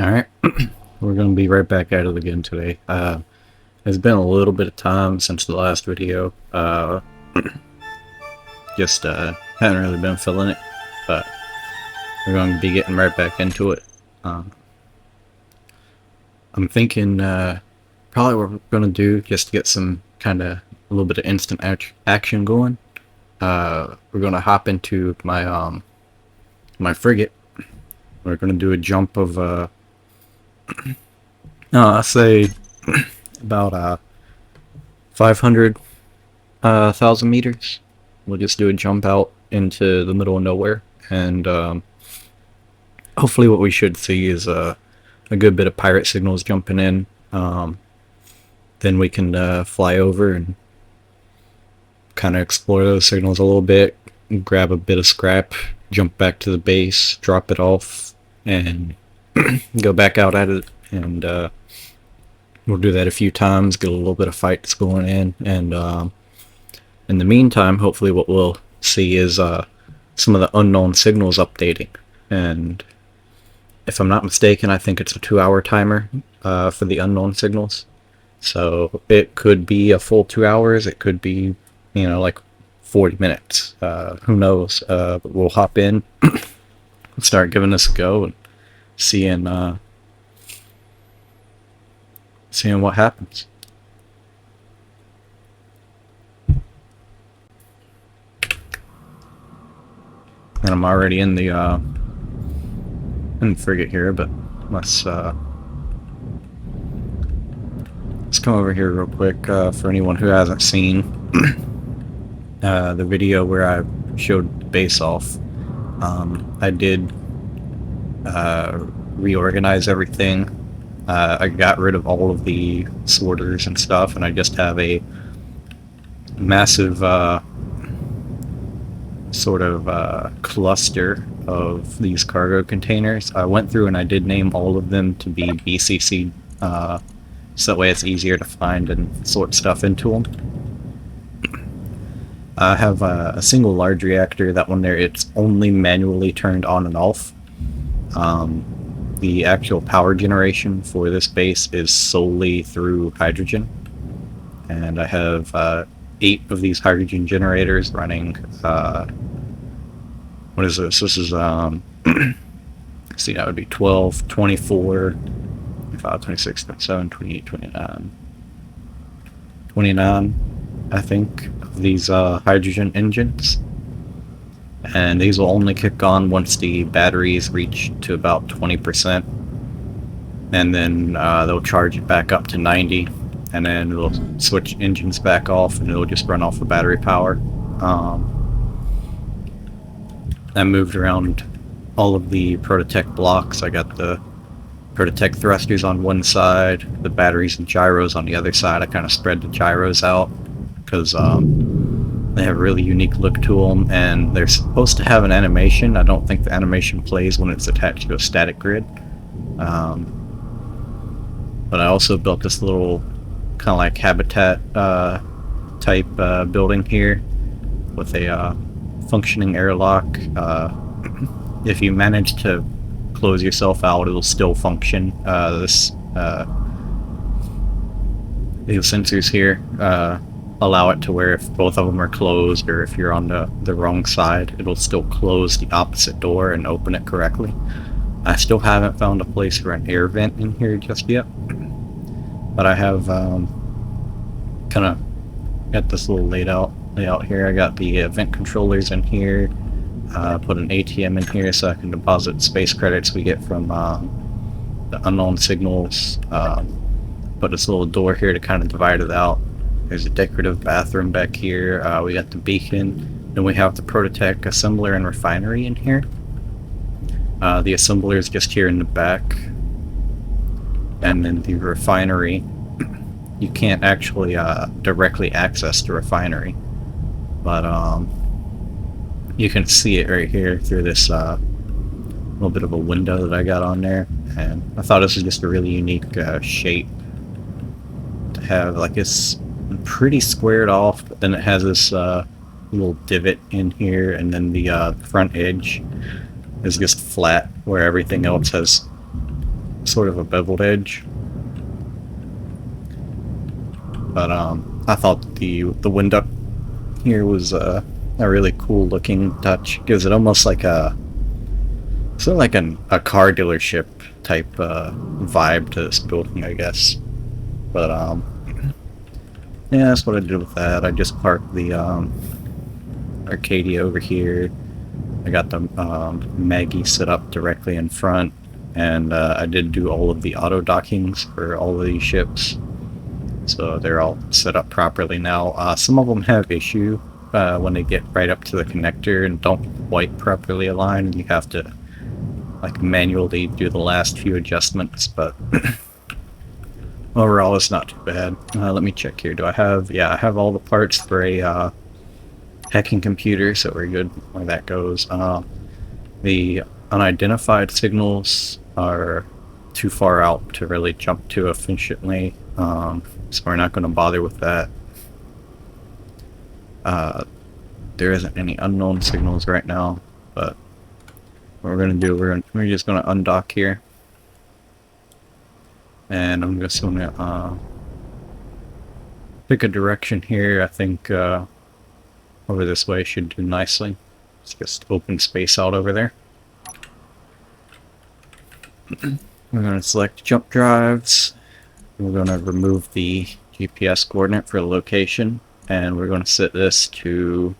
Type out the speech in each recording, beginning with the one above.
Alright, we're going to be right back at it again today. It's been a little bit of time since the last video. Just haven't really been feeling it, but we're going to be getting right back into it. I'm thinking probably what we're going to do, just to get some kind of a little bit of instant action going. We're going to hop into my my frigate. We're going to do a jump of I say about 500,000 meters. We'll just do a jump out into the middle of nowhere, and hopefully what we should see is a good bit of pirate signals jumping in. Then we can fly over and kind of explore those signals a little bit, grab a bit of scrap, jump back to the base, drop it off, and go back out at it. And we'll do that a few times, get a little bit of fights going in, and in the meantime, hopefully what we'll see is some of the unknown signals updating. And if I'm not mistaken, I think it's a 2-hour timer for the unknown signals. So it could be a full 2 hours, it could be, like 40 minutes. Who knows? But we'll hop in, start giving this a go, and seeing what happens. And I'm already in the frigate here, but let's come over here real quick for anyone who hasn't seen the video where I showed the base off. I did reorganize everything. I got rid of all of the sorters and stuff, and I just have a massive sort of cluster of these cargo containers. I went through and I did name all of them to be BCC, so that way it's easier to find and sort stuff into them. I have a single large reactor. That one there, it's only manually turned on and off. The actual power generation for this base is solely through hydrogen, and I have 8 of these hydrogen generators running. What is this? This is see, that would be 12, 24, 25, 26, 27, 28, 29, 29, I think, of these hydrogen engines. And these will only kick on once the batteries reach to about 20%, and then they'll charge it back up to 90, and then it'll switch engines back off, and it'll just run off of battery power. I moved around all of the Prototech blocks. I got the Prototech thrusters on one side, the batteries and gyros on the other side. I kind of spread the gyros out because they have a really unique look to them, and they're supposed to have an animation. I don't think the animation plays when it's attached to a static grid. But I also built this little kind of like habitat type building here with a functioning airlock. If you manage to close yourself out, it'll still function. These sensors here allow it to where if both of them are closed, or if you're on the wrong side, it'll still close the opposite door and open it correctly. I still haven't found a place for an air vent in here just yet, but I have kind of got this little layout here. I got the vent controllers in here. Put an ATM in here so I can deposit space credits we get from the unknown signals. Put this little door here to kind of divide it out. There's a decorative bathroom back here. We got the beacon. Then we have the Prototech assembler and refinery in here. The assembler is just here in the back. And then the refinery, you can't actually directly access the refinery, but you can see it right here through this little bit of a window that I got on there. And I thought this was just a really unique shape to have. Like, it's pretty squared off, but then it has this little divot in here, and then the front edge is just flat, where everything else has sort of a beveled edge. But I thought the wind up here was a really cool looking touch. Gives it almost like a sort of like a car dealership type vibe to this building, I guess. But yeah, that's what I did with that. I just parked the Arcadia over here. I got the Maggie set up directly in front, and I did do all of the auto dockings for all of these ships, so they're all set up properly now. Some of them have issue when they get right up to the connector and don't quite properly align, and you have to like manually do the last few adjustments, but overall it's not too bad. Let me check here. Do I have... yeah, I have all the parts for a hacking computer, so we're good where that goes. The unidentified signals are too far out to really jump to efficiently, so we're not going to bother with that. There isn't any unknown signals right now, but what we're going to do, we're just going to undock here, and I'm just going to pick a direction here. I think over this way should do nicely. Let's just open space out over there. We're going to select jump drives. We're going to remove the GPS coordinate for the location, and we're going to set this to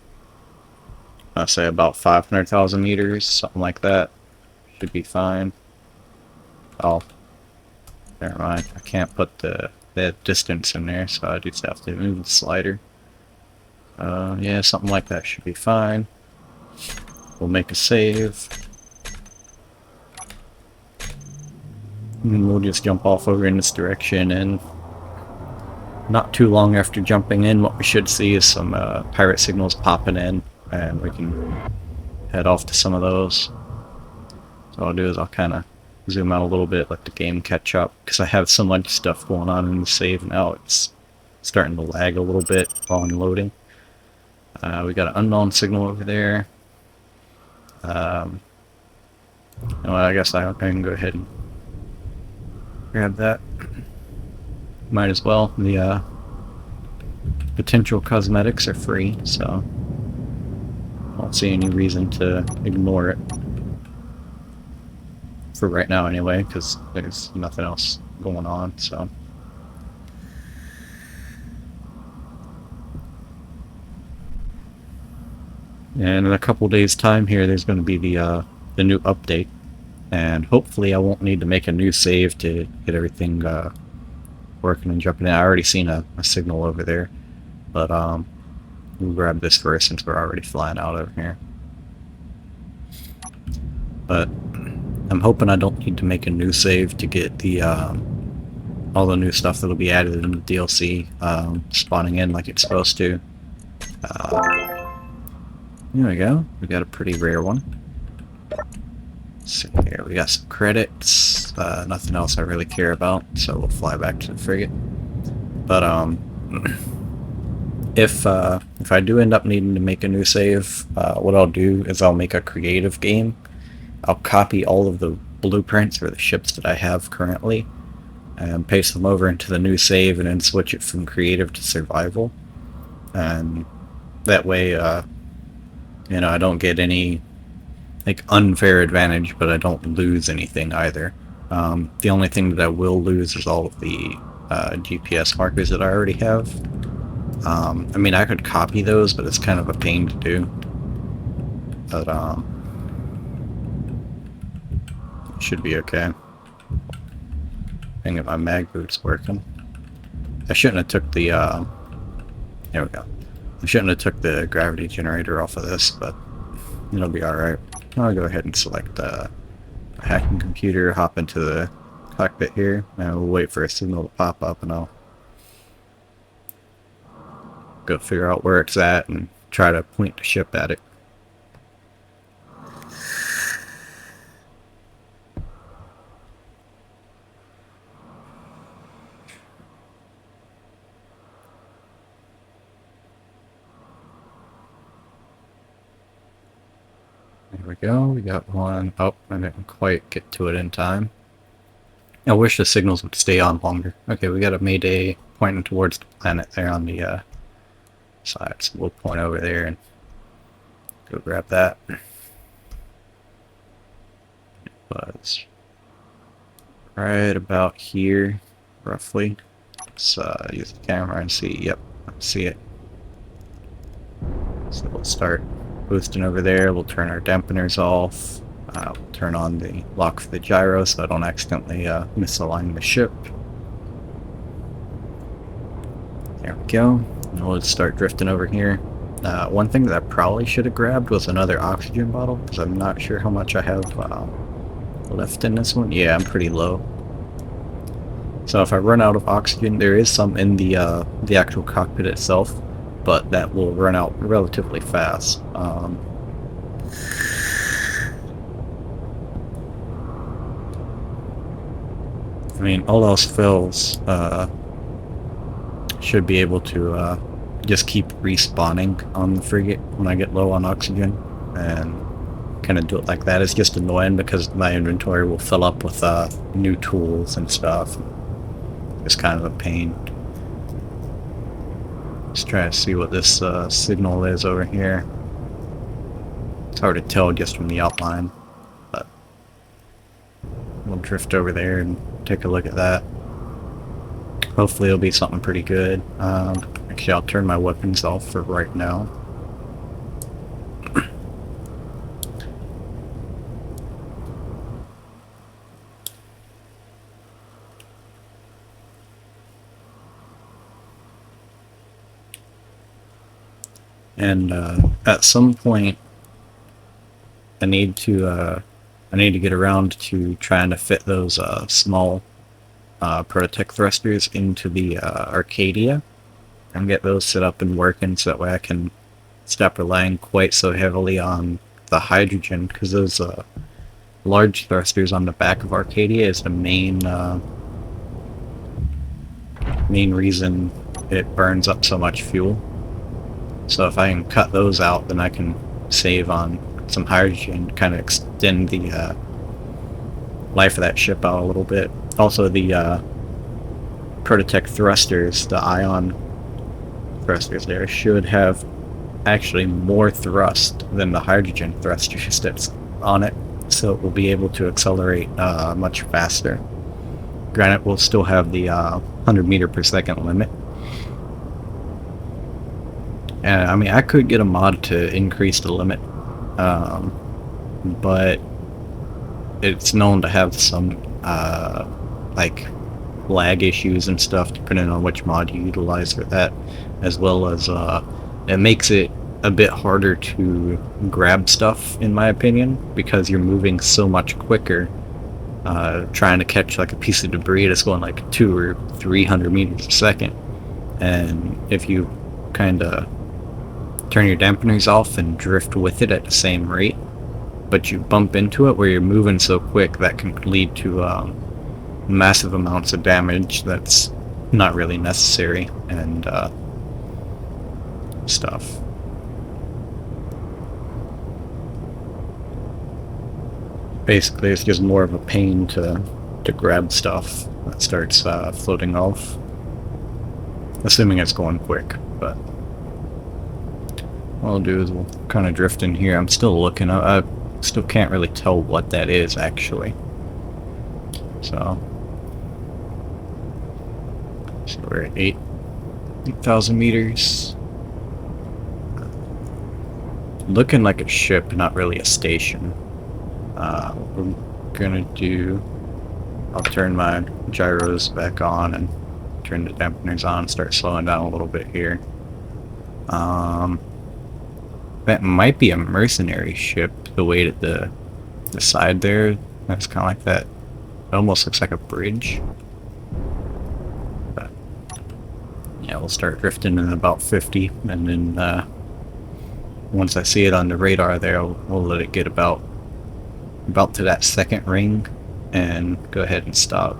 say about 500,000 meters, something like that. Should be fine. Oh, never mind. I can't put the distance in there, so I just have to move the slider. Yeah, something like that should be fine. We'll make a save. And we'll just jump off over in this direction, and not too long after jumping in, what we should see is some pirate signals popping in, and we can head off to some of those. So what I'll do is I'll kind of zoom out a little bit, let the game catch up, because I have so much stuff going on in the save now. It's starting to lag a little bit while unloading. We got an unknown signal over there. Well, I guess I can go ahead and grab that. Might as well. The potential cosmetics are free, so I don't see any reason to ignore it. For right now anyway, because there's nothing else going on, so. And in a couple days time here, there's going to be the new update, and hopefully I won't need to make a new save to get everything working and jumping in. I already seen a signal over there, but we'll grab this first since we're already flying out over here. But I'm hoping I don't need to make a new save to get the all the new stuff that'll be added in the DLC spawning in like it's supposed to. There we go. We got a pretty rare one. Let's see here. We got some credits. Nothing else I really care about, so we'll fly back to the frigate. But if I do end up needing to make a new save, what I'll do is I'll make a creative game. I'll copy all of the blueprints for the ships that I have currently and paste them over into the new save, and then switch it from creative to survival. And that way, you know, I don't get any like unfair advantage, but I don't lose anything either. The only thing that I will lose is all of the GPS markers that I already have. I mean, I could copy those, but it's kind of a pain to do. But should be okay. Dang it, my mag boot's working. I shouldn't have took the there we go. I shouldn't have took the gravity generator off of this, but it'll be alright. I'll go ahead and select a hacking computer, hop into the cockpit here, and we'll wait for a signal to pop up, and I'll go figure out where it's at and try to point the ship at it. There we go, we got one. Oh, I didn't quite get to it in time. I wish the signals would stay on longer. Okay, we got a Mayday pointing towards the planet there on the side, so we'll point over there and go grab that. But right about here, roughly. Let's use the camera and see. Yep, see it. So we'll start boosting over there. We'll turn our dampeners off. We'll turn on the lock for the gyro so I don't accidentally misalign the ship. There we go. And we'll just start drifting over here. One thing that I probably should have grabbed was another oxygen bottle, because I'm not sure how much I have left in this one. Yeah, I'm pretty low. So if I run out of oxygen, there is some in the actual cockpit itself, but that will run out relatively fast. I mean, all else fails, should be able to just keep respawning on the frigate when I get low on oxygen, and kind of do it like that. It's just annoying because my inventory will fill up with new tools and stuff. It's kind of a pain. Let's try to see what this signal is over here. It's hard to tell just from the outline, but we'll drift over there and take a look at that. Hopefully it'll be something pretty good. Actually, I'll turn my weapons off for right now. And at some point, I need to get around to trying to fit those small Prototech thrusters into the Arcadia and get those set up and working, so that way I can stop relying quite so heavily on the hydrogen, because those large thrusters on the back of Arcadia is the main reason it burns up so much fuel. So if I can cut those out, then I can save on some hydrogen, kind of extend the life of that ship out a little bit. Also, the Prototech thrusters, the ion thrusters there, should have actually more thrust than the hydrogen thrusters that's on it, so it will be able to accelerate much faster. Granted, we'll still have the 100 meter per second limit. And I mean, I could get a mod to increase the limit, but it's known to have some like lag issues and stuff depending on which mod you utilize for that, as well as it makes it a bit harder to grab stuff, in my opinion, because you're moving so much quicker trying to catch like a piece of debris that's going like 200 or 300 meters a second. And if you kind of turn your dampeners off and drift with it at the same rate, but you bump into it where you're moving so quick, that can lead to massive amounts of damage that's not really necessary, and stuff. Basically, it's just more of a pain to grab stuff that starts floating off, assuming it's going quick. But what I'll do is we'll kind of drift in here. I'm still looking. I still can't really tell what that is, actually. So we're at 8,000 meters. Looking like a ship, not really a station. What we're gonna do, I'll turn my gyros back on and turn the dampeners on, start slowing down a little bit here. That might be a mercenary ship, the way that the side there, that's kind of like that. It almost looks like a bridge. But yeah, we'll start drifting in about 50, and then once I see it on the radar there, we'll let it get about to that second ring and go ahead and stop.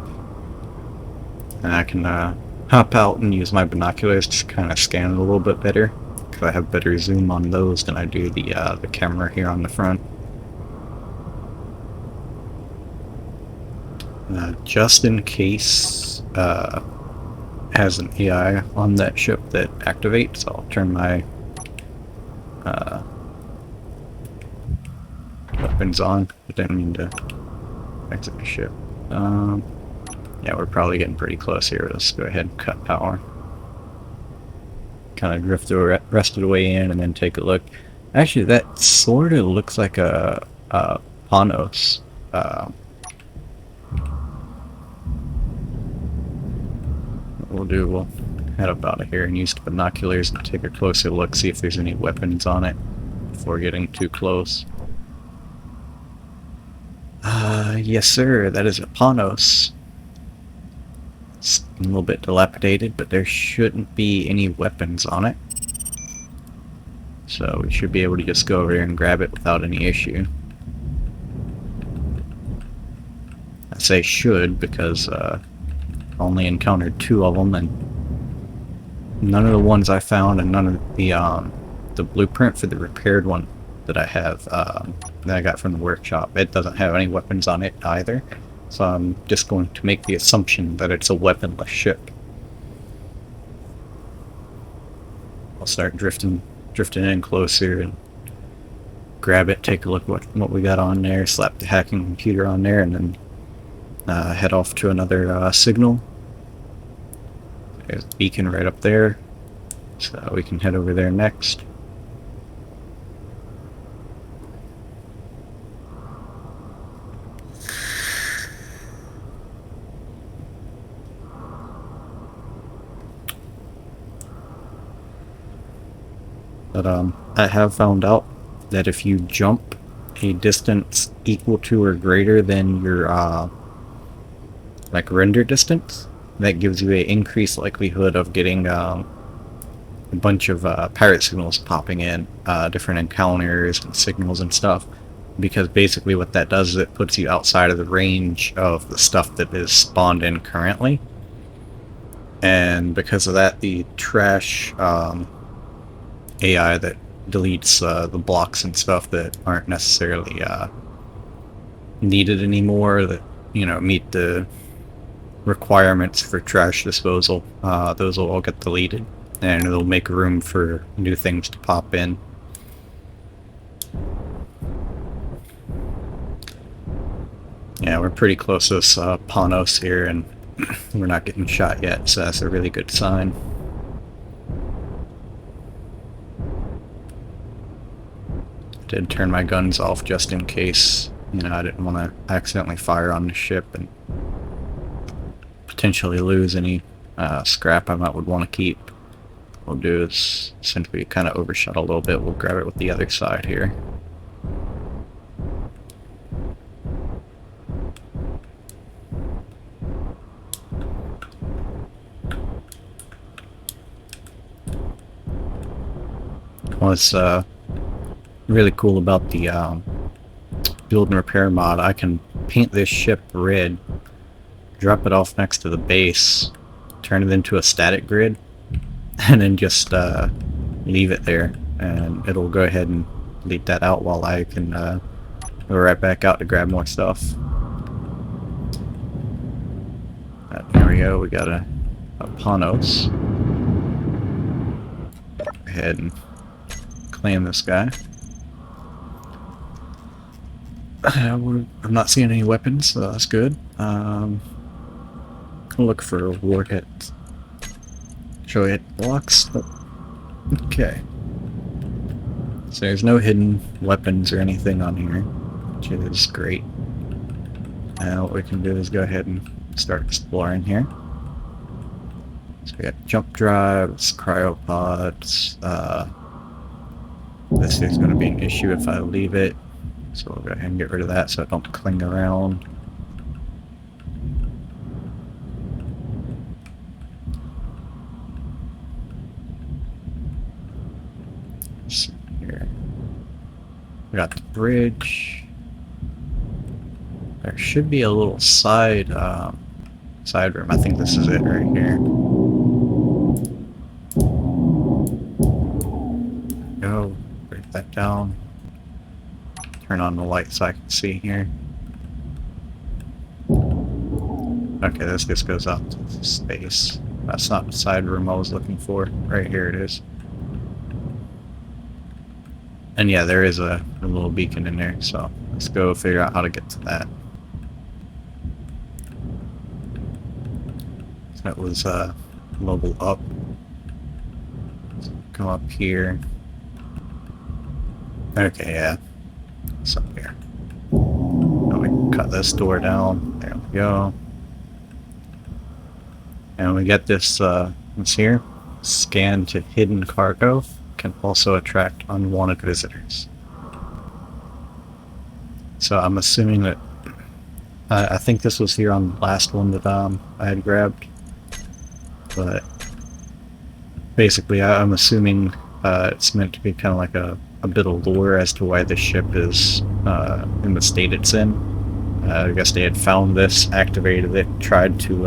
And I can hop out and use my binoculars to kind of scan it a little bit better, because I have better zoom on those than I do the camera here on the front. Just in case has an AI on that ship that activates, I'll turn my weapons on. I didn't mean to exit the ship. Yeah, we're probably getting pretty close here. Let's go ahead and cut power. Kind of drift the rest of the way in and then take a look. Actually, that sort of looks like a Panos. What we'll do, we'll head up out of here and use the binoculars and take a closer look, see if there's any weapons on it before getting too close. Yes sir, that is a Panos. It's a little bit dilapidated, but there shouldn't be any weapons on it. So we should be able to just go over there and grab it without any issue. I say should because I only encountered 2 of them, and none of the ones I found and none of the blueprint for the repaired one that I have that I got from the workshop, it doesn't have any weapons on it either. So I'm just going to make the assumption that it's a weaponless ship. I'll start drifting in closer and grab it, take a look at what we got on there, slap the hacking computer on there, and then head off to another signal. There's a beacon right up there, so we can head over there next. But I have found out that if you jump a distance equal to or greater than your like render distance, that gives you an increased likelihood of getting a bunch of pirate signals popping in, different encounters and signals and stuff. Because basically what that does is it puts you outside of the range of the stuff that is spawned in currently. And because of that, the trash AI that deletes the blocks and stuff that aren't necessarily needed anymore, that, you know, meet the requirements for trash disposal, those will all get deleted, and it'll make room for new things to pop in. Yeah, we're pretty close to this Panos here, and we're not getting shot yet, so that's a really good sign. Did turn my guns off just in case, you know, I didn't want to accidentally fire on the ship and potentially lose any scrap I would want to keep. What we'll do is, since we kind of overshot a little bit, we'll grab it with the other side here. What's really cool about the build and repair mod, I can paint this ship red, drop it off next to the base, turn it into a static grid, and then just leave it there, and it'll go ahead and delete that out while I can go right back out to grab more stuff. There we go, we got a Panos. Go ahead and claim this guy. I'm not seeing any weapons, so that's good. Look for warheads. Show hit blocks. Oh. Okay. So there's no hidden weapons or anything on here, which is great. Now what we can do is go ahead and start exploring here. So we got jump drives, cryopods. This is going to be an issue if I leave it, so we'll go ahead and get rid of that so it don't cling around. Let's see here. We got the bridge. There should be a little side room. I think this is it right here. Go. Break that down. Turn on the light so I can see here. Okay, this just goes out to space. That's not the side room I was looking for. Right here it is. And yeah, there is a little beacon in there, so let's go figure out how to get to that. That was level up. Come up here. Okay, yeah. It's up here. Now we can cut this door down. There we go. And we get this, what's here? Scan to hidden cargo. Can also attract unwanted visitors. So I'm assuming that, I think this was here on the last one that I had grabbed. But basically I'm assuming it's meant to be kind of like a bit of lore as to why this ship is in the state it's in. I guess they had found this, activated it, tried to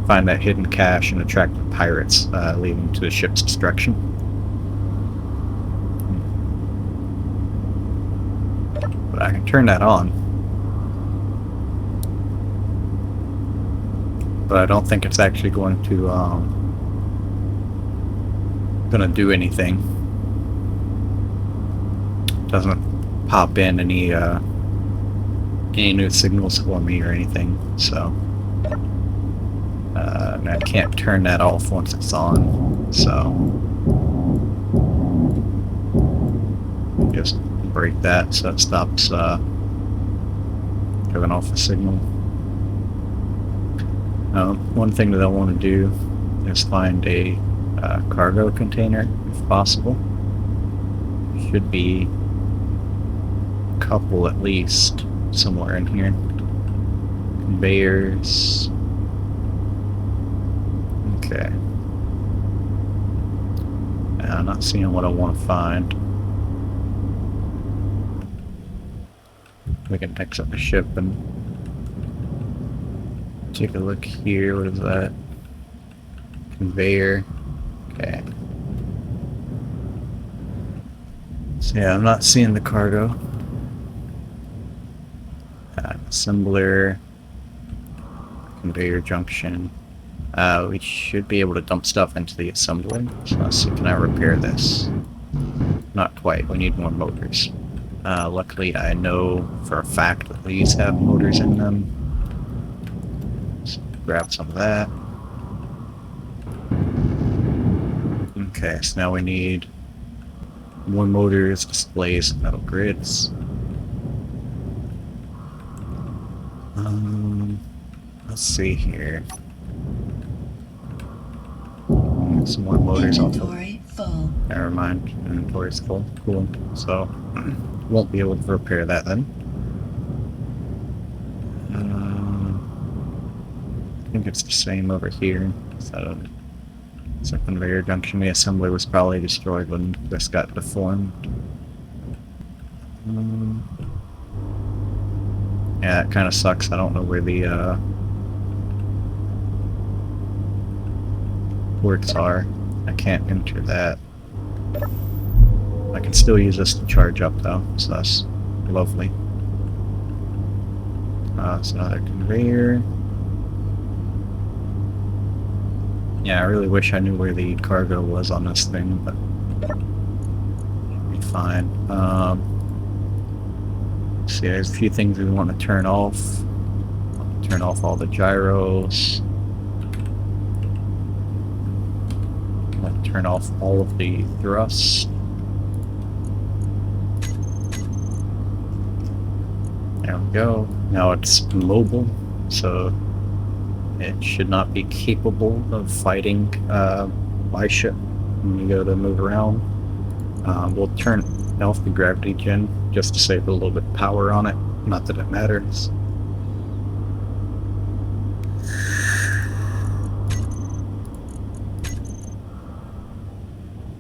find that hidden cache and attract the pirates, leading to the ship's destruction. But I can turn that on. But I don't think it's actually going to do anything. Doesn't pop in any new signals for me or anything, so and I can't turn that off once it's on, so just break that so it stops giving off a signal. One thing that I want to do is find a cargo container if possible. Should be a couple at least somewhere in here. Conveyors. Okay. I'm not seeing what I want to find. We can mix up the ship and take a look here. What is that? Conveyor. Okay. So yeah, I'm not seeing the cargo. Assembler. Conveyor junction. We should be able to dump stuff into the assembler. So let's see, can I repair this? Not quite, we need more motors. Luckily I know for a fact that these have motors in them. Let's grab some of that. Okay, so now we need more motors, displays, metal grids. Let's see here. Some more motors off. Inventory full. Never mind, inventory's full. Cool. So, won't be able to repair that then. I think it's the same over here. So, it's a conveyor junction. The assembly was probably destroyed when this got deformed. Yeah, it kind of sucks. I don't know where the ports are. I can't enter that. I can still use this to charge up though, so that's lovely. It's another conveyor. Yeah, I really wish I knew where the cargo was on this thing, but should be fine. See, there's a few things we want to turn off. Turn off all the gyros. Turn off all of the thrust. There we go. Now it's mobile, so it should not be capable of fighting my ship when you go to move around. We'll turn off the gravity gen just to save a little bit of power on it. Not that it matters.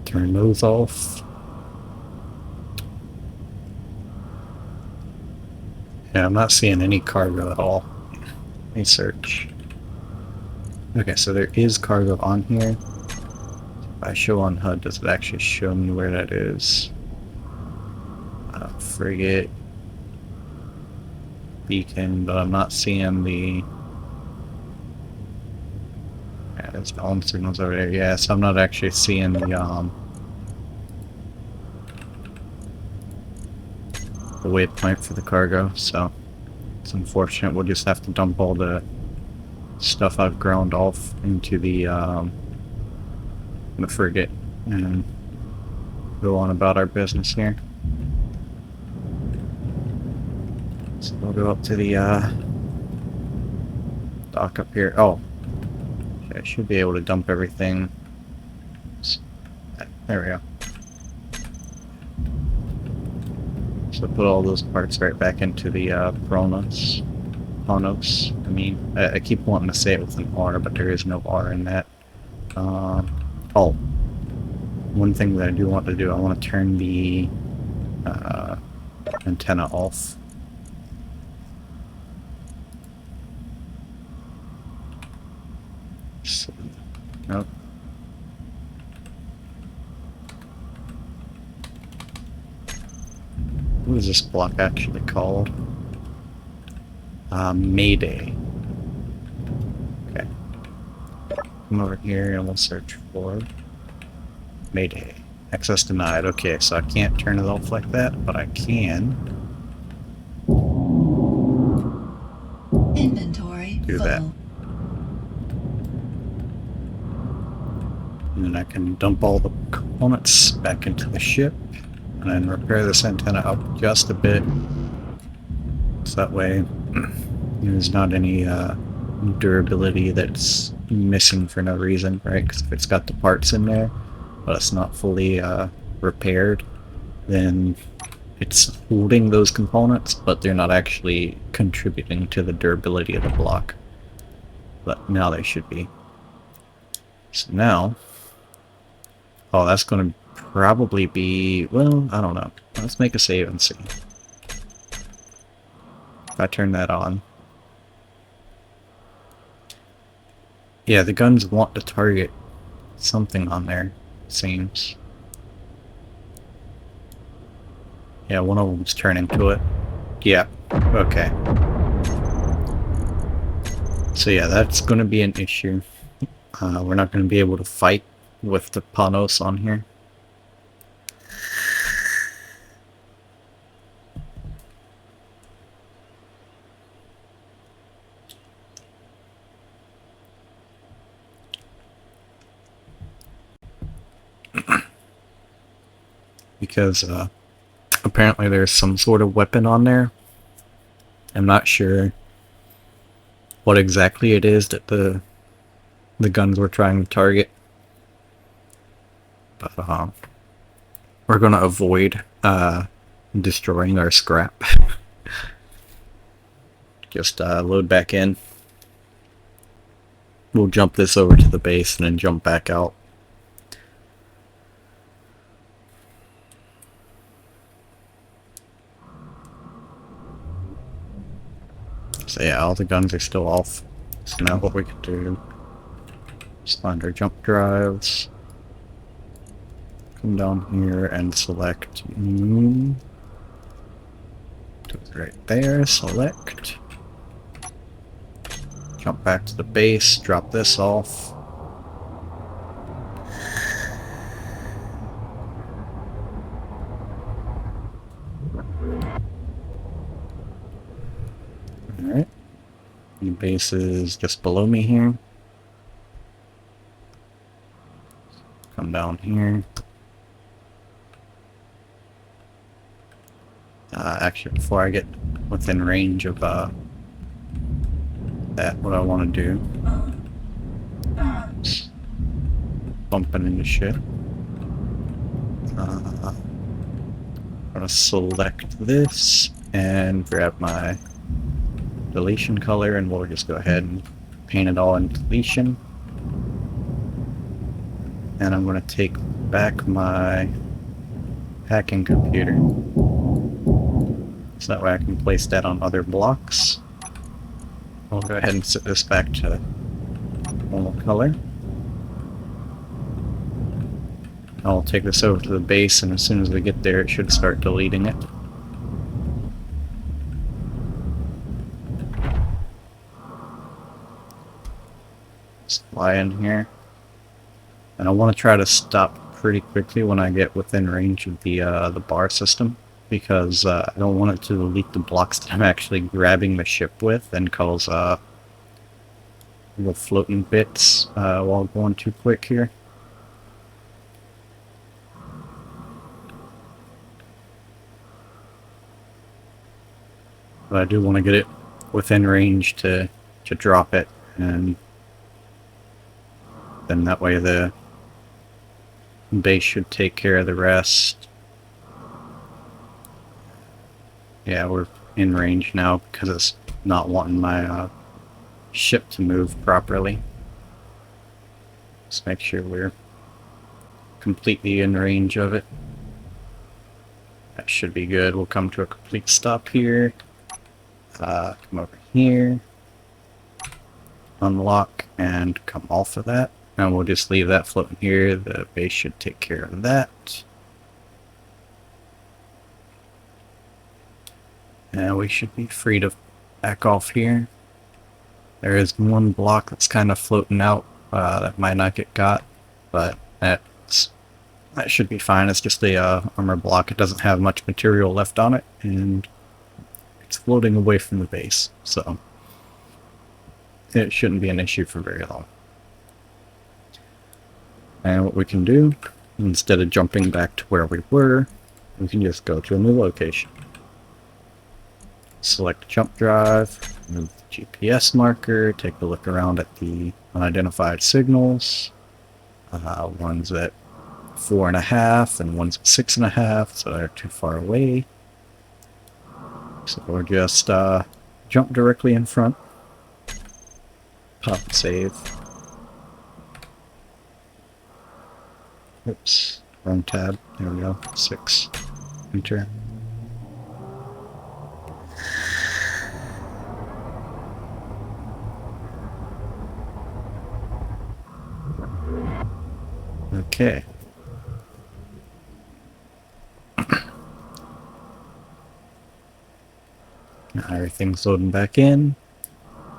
Turn those off. Yeah, I'm not seeing any cargo at all. Let me search. Okay, so there is cargo on here. If I show on HUD, does it actually show me where that is? Frigate. Beacon, but I'm not seeing the Yeah, there's phone signals over there. Yeah, so I'm not actually seeing the waypoint for the cargo, so it's unfortunate. We'll just have to dump all the stuff I've ground off into the frigate and go on about our business here. So we'll go up to the dock up here. Oh, I should be able to dump everything. There we go. So put all those parts right back into the Pronos. I mean, I keep wanting to say it with an R, but there is no R in that. Oh, one thing that I do want to do, I want to turn the antenna off. So, nope. What is this block actually called? Mayday. Okay. Come over here and we'll search for Mayday. Access denied. Okay, so I can't turn it off like that, but I can inventory do full. that. And then I can dump all the components back into the ship and then repair this antenna up just a bit. So that way there's not any durability that's missing for no reason, right? Because if it's got the parts in there, but it's not fully repaired, then it's holding those components, but they're not actually contributing to the durability of the block. But now they should be. So now, oh, that's going to probably be, well, I don't know. Let's make a save and see. If I turn that on. Yeah, the guns want to target something on there, it seems. Yeah, one of them's turning to it. Yeah, okay. So yeah, that's going to be an issue. We're not going to be able to fight with the Panos on here. Because apparently there's some sort of weapon on there. I'm not sure what exactly it is that the guns were trying to target. But we're going to avoid destroying our scrap. Just load back in. We'll jump this over to the base and then jump back out. So yeah, all the guns are still off. So now what we can do is find our jump drives. Come down here and select right there, select. Jump back to the base, drop this off. Alright. The base is just below me here. Come down here. Actually, before I get within range of that, what I want to do is bumping into shit. I'm gonna select this and grab my deletion color, and we'll just go ahead and paint it all in deletion. And I'm going to take back my hacking computer, so that way I can place that on other blocks. I'll go ahead and set this back to normal color. I'll take this over to the base, and as soon as we get there it should start deleting it. Just fly in here. And I want to try to stop pretty quickly when I get within range of the bar system, because I don't want it to delete the blocks that I'm actually grabbing the ship with and cause little floating bits while going too quick here. But I do want to get it within range to drop it, and then that way the base should take care of the rest. Yeah, we're in range now because it's not wanting my ship to move properly. Just make sure we're completely in range of it. That should be good. We'll come to a complete stop here. Come over here. Unlock and come off of that. And we'll just leave that floating here. The base should take care of that. And we should be free to back off here. There is one block that's kind of floating out that might not get got, but that should be fine. It's just a armor block. It doesn't have much material left on it, and it's floating away from the base, so it shouldn't be an issue for very long. And what we can do, instead of jumping back to where we were, we can just go to a new location. Select jump drive, move the GPS marker, take a look around at the unidentified signals. One's at 4.5 and one's at 6.5, so they're too far away. So we'll just jump directly in front, pop and save. Oops, wrong tab. There we go. 6. Enter. Okay. Now everything's loading back in.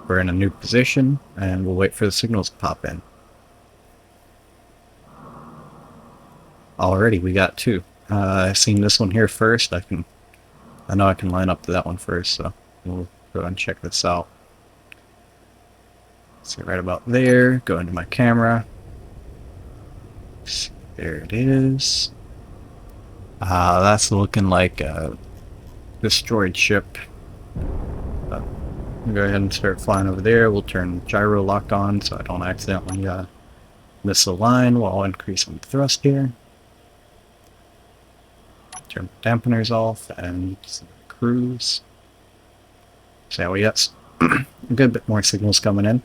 We're in a new position, and we'll wait for the signals to pop in. Already, we got 2. I've seen this one here first. I know I can line up to that one first, so we'll go and check this out. See right about there. Go into my camera. There it is. That's looking like a destroyed ship. We'll go ahead and start flying over there. We'll turn gyro lock on so I don't accidentally miss a line while increasing the thrust here. Turn dampeners off and cruise. So we got a good bit more signals coming in.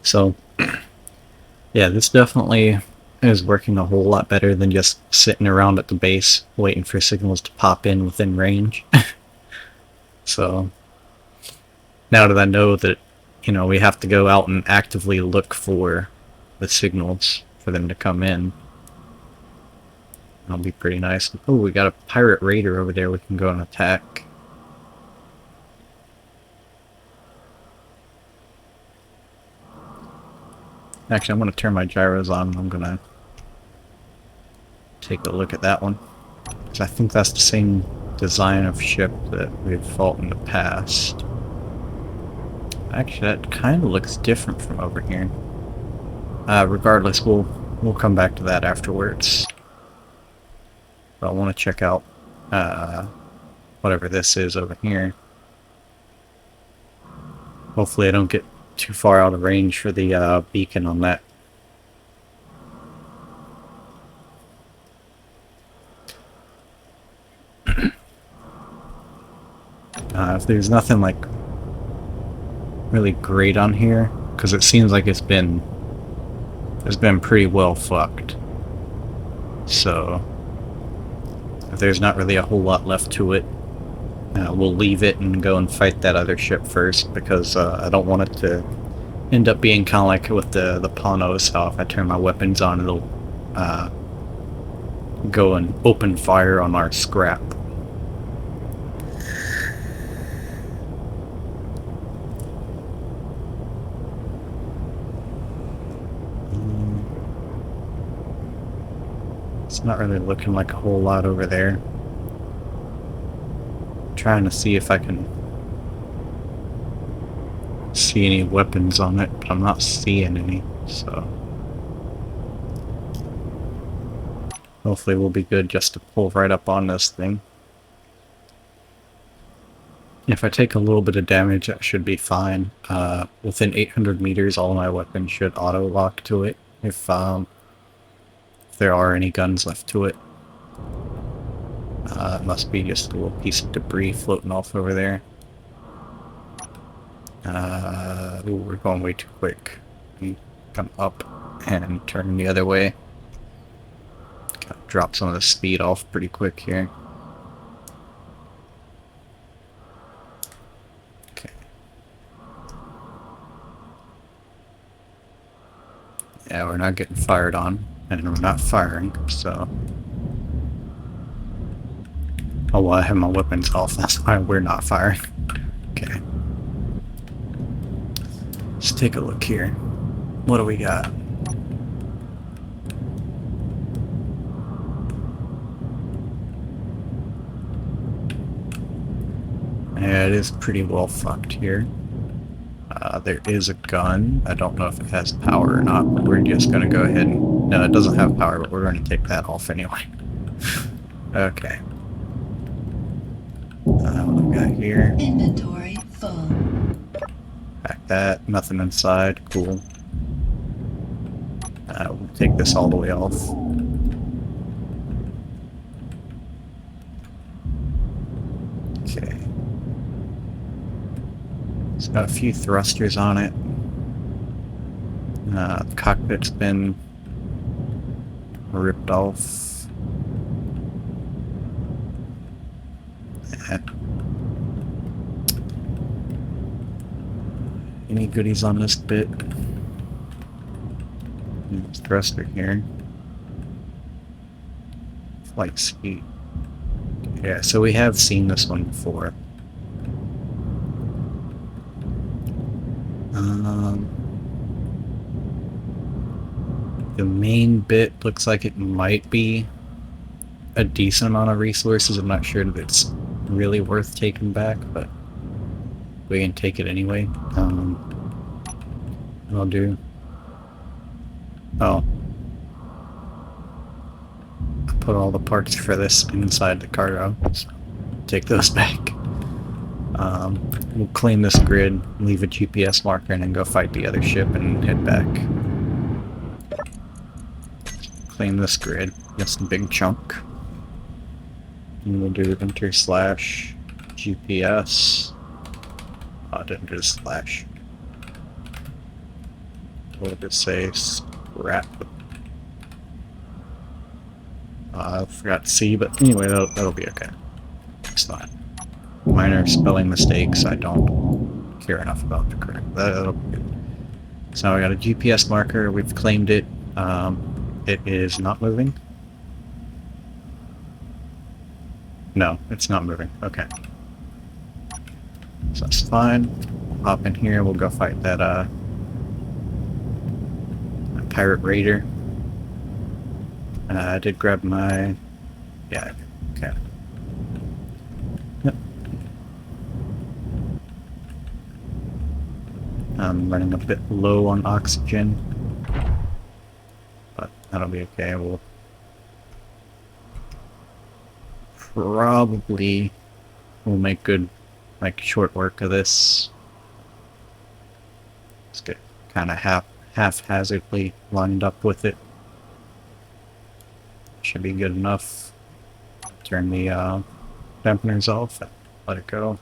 So yeah, this definitely is working a whole lot better than just sitting around at the base waiting for signals to pop in within range. So now that I know that, you know, we have to go out and actively look for the signals for them to come in, that'll be pretty nice. Oh, we got a pirate raider over there we can go and attack. Actually, I'm going to turn my gyros on. I'm going to take a look at that one, because I think that's the same design of ship that we've fought in the past. Actually, that kind of looks different from over here. Regardless, we'll come back to that afterwards. But I want to check out whatever this is over here. Hopefully I don't get too far out of range for the beacon on that. If there's nothing like really great on here, because it seems like it's been pretty well fucked. So if there's not really a whole lot left to it, we'll leave it and go and fight that other ship first, because I don't want it to end up being kind of like with the Panos, how if I turn my weapons on, it'll go and open fire on our scrap. It's not really looking like a whole lot over there. Trying to see if I can see any weapons on it, but I'm not seeing any, so hopefully we'll be good just to pull right up on this thing. If I take a little bit of damage, that should be fine. Within 800 meters, all my weapons should auto-lock to it, if there are any guns left to it. It must be just a little piece of debris floating off over there. Ooh, we're going way too quick. We come up and turn the other way. Gotta drop some of the speed off pretty quick here. Okay. Yeah, we're not getting fired on, and we're not firing, so... Oh, well, I have my weapons off, that's why we're not firing. Okay. Let's take a look here. What do we got? Yeah, it is pretty well fucked here. There is a gun. I don't know if it has power or not, but we're just gonna go ahead and... No, it doesn't have power, but we're gonna take that off anyway. Okay. What do we got here? Inventory full. Back that. Nothing inside. Cool. We'll take this all the way off. Okay. It's got a few thrusters on it. The cockpit's been ripped off. Any goodies on this bit? Thruster here. Flight seat. Yeah, so we have seen this one before. The main bit looks like it might be a decent amount of resources. I'm not sure that it's really worth taking back, but we can take it anyway. I'll do. Oh. I put all the parts for this inside the cargo, so take those back. We'll claim this grid, leave a GPS marker, and then go fight the other ship and head back. Claim this grid, just a big chunk. And we'll do enter slash GPS. Oh, I didn't do slash. What did it say? Scrap. I forgot C, but anyway, that'll be okay. It's fine. Minor spelling mistakes, I don't care enough about to correct. That'll be good. So now we got a GPS marker, we've claimed it. It is not moving. No, it's not moving. Okay. So that's fine. We'll hop in here, we'll go fight that pirate raider. I did grab my... Yeah, okay. Yep. I'm running a bit low on oxygen, but that'll be okay. We'll probably make good, like, short work of this. Let's get kind of haphazardly lined up with it. Should be good enough. Turn the dampeners off and let it go.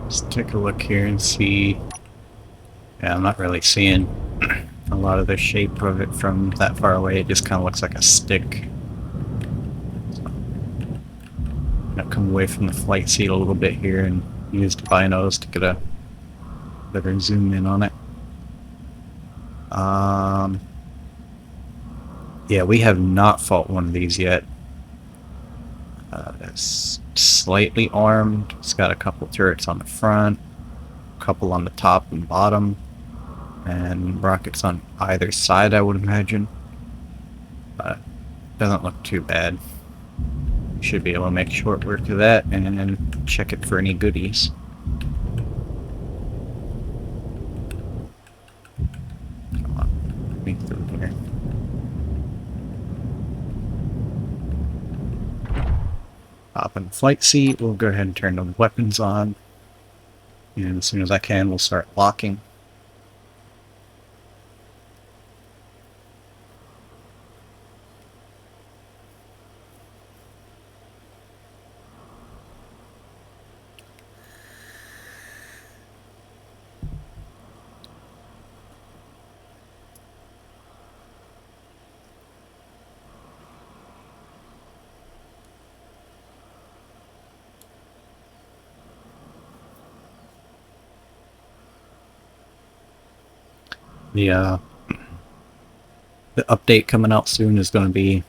Let's take a look here and see. Yeah, I'm not really seeing a lot of the shape of it from that far away. It just kind of looks like a stick. So, I'm gonna come away from the flight seat a little bit here and use the binos to get a better zoom in on it. Yeah, we have not fought one of these yet. It's slightly armed. It's got a couple turrets on the front, a couple on the top and bottom, and rockets on either side, I would imagine. But doesn't look too bad. Should be able to make short work of that and check it for any goodies. Come on, let me through here. Hop in the flight seat, we'll go ahead and turn the weapons on. And as soon as I can, we'll start locking. The update coming out soon is going to be,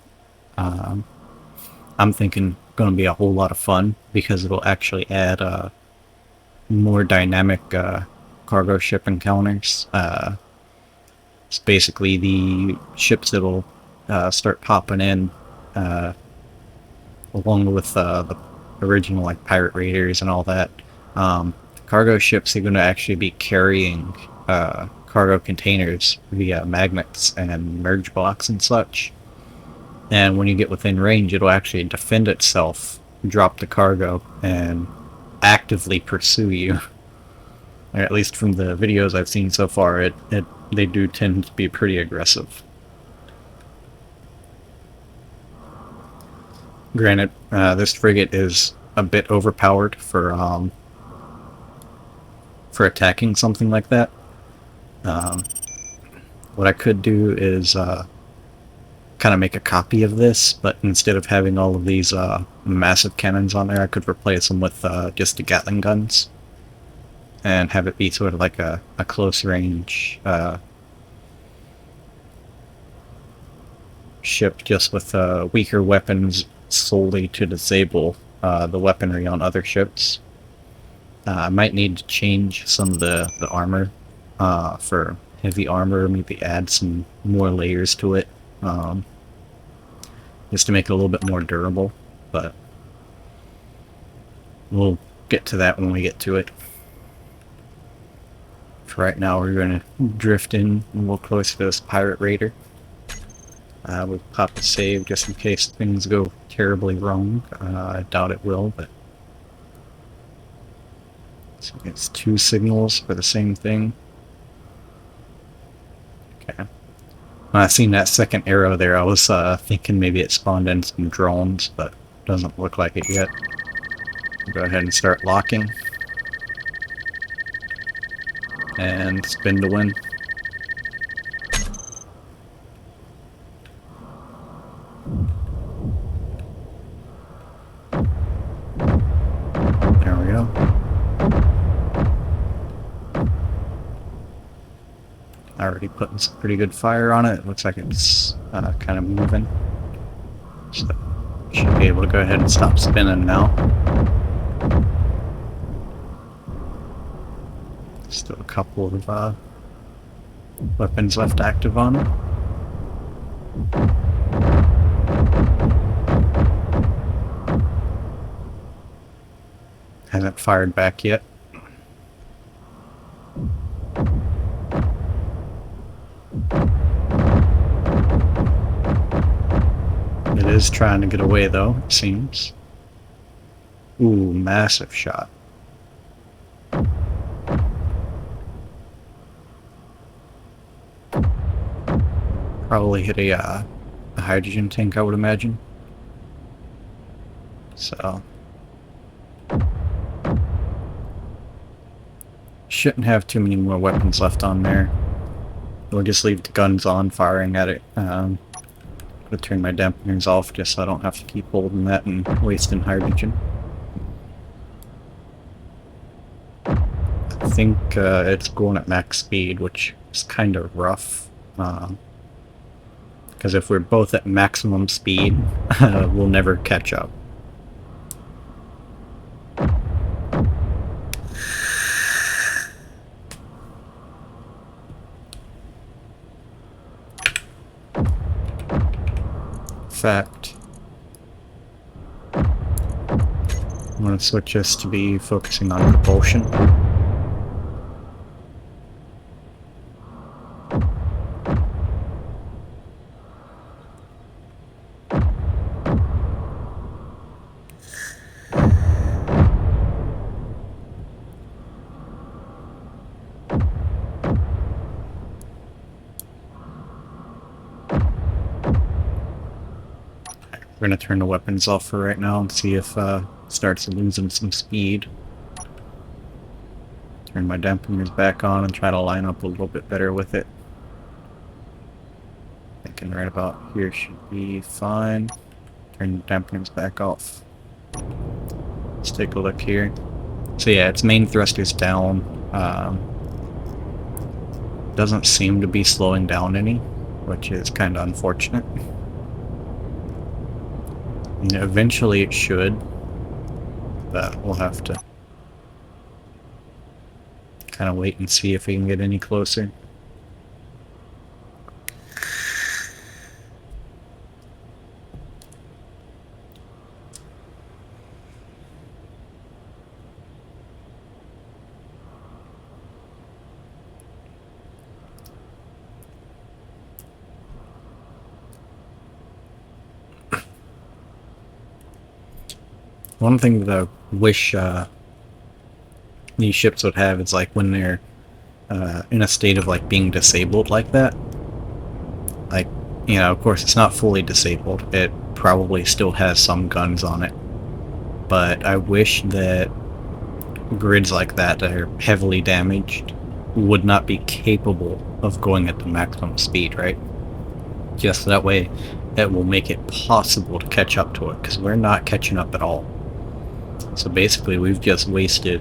I'm thinking, going to be a whole lot of fun because it'll actually add more dynamic cargo ship encounters. It's basically the ships that'll start popping in along with the original like pirate raiders and all that. Cargo ships are going to actually be carrying cargo containers via magnets and merge blocks and such. And when you get within range, it'll actually defend itself, drop the cargo, and actively pursue you. Or at least from the videos I've seen so far, they do tend to be pretty aggressive. Granted, this frigate is a bit overpowered for attacking something like that. What I could do is kind of make a copy of this, but instead of having all of these massive cannons on there, I could replace them with just the Gatling guns and have it be sort of like a close range ship just with weaker weapons solely to disable the weaponry on other ships. I might need to change some of the armor for heavy armor, maybe add some more layers to it, just to make it a little bit more durable, but we'll get to that when we get to it. For right now, we're going to drift in a little closer to this pirate raider. We'll pop a save just in case things go terribly wrong. I doubt it will, but so it's 2 signals for the same thing. Okay. When I seen that second arrow there, I was thinking maybe it spawned in some drones, but doesn't look like it yet. We'll go ahead and start locking. And spin to win. There we go. Already putting some pretty good fire on it. It looks like it's kind of moving. So should be able to go ahead and stop spinning now. Still a couple of weapons left active on it. Hasn't fired back yet. It is trying to get away though, it seems. Ooh, massive shot. Probably hit a hydrogen tank, I would imagine. So shouldn't have too many more weapons left on there. We'll just leave the guns on, firing at it. I'll turn my dampeners off just so I don't have to keep holding that and wasting hydrogen. I think it's going at max speed, which is kind of rough. Because if we're both at maximum speed, we'll never catch up. Fact. I'm going to switch this to be focusing on propulsion. We're going to turn the weapons off for right now and see if it starts losing some speed. Turn my dampeners back on and try to line up a little bit better with it. Thinking right about here should be fine. Turn the dampeners back off. Let's take a look here. So yeah, its main thruster's down. Doesn't seem to be slowing down any, which is kind of unfortunate. You know, eventually it should, but we'll have to kind of wait and see if we can get any closer. One thing that I wish these ships would have is like when they're in a state of like being disabled like that. Like, you know, of course it's not fully disabled. It probably still has some guns on it. But I wish that grids like that are heavily damaged would not be capable of going at the maximum speed, right? Just that way that will make it possible to catch up to it, because we're not catching up at all. So basically we've just wasted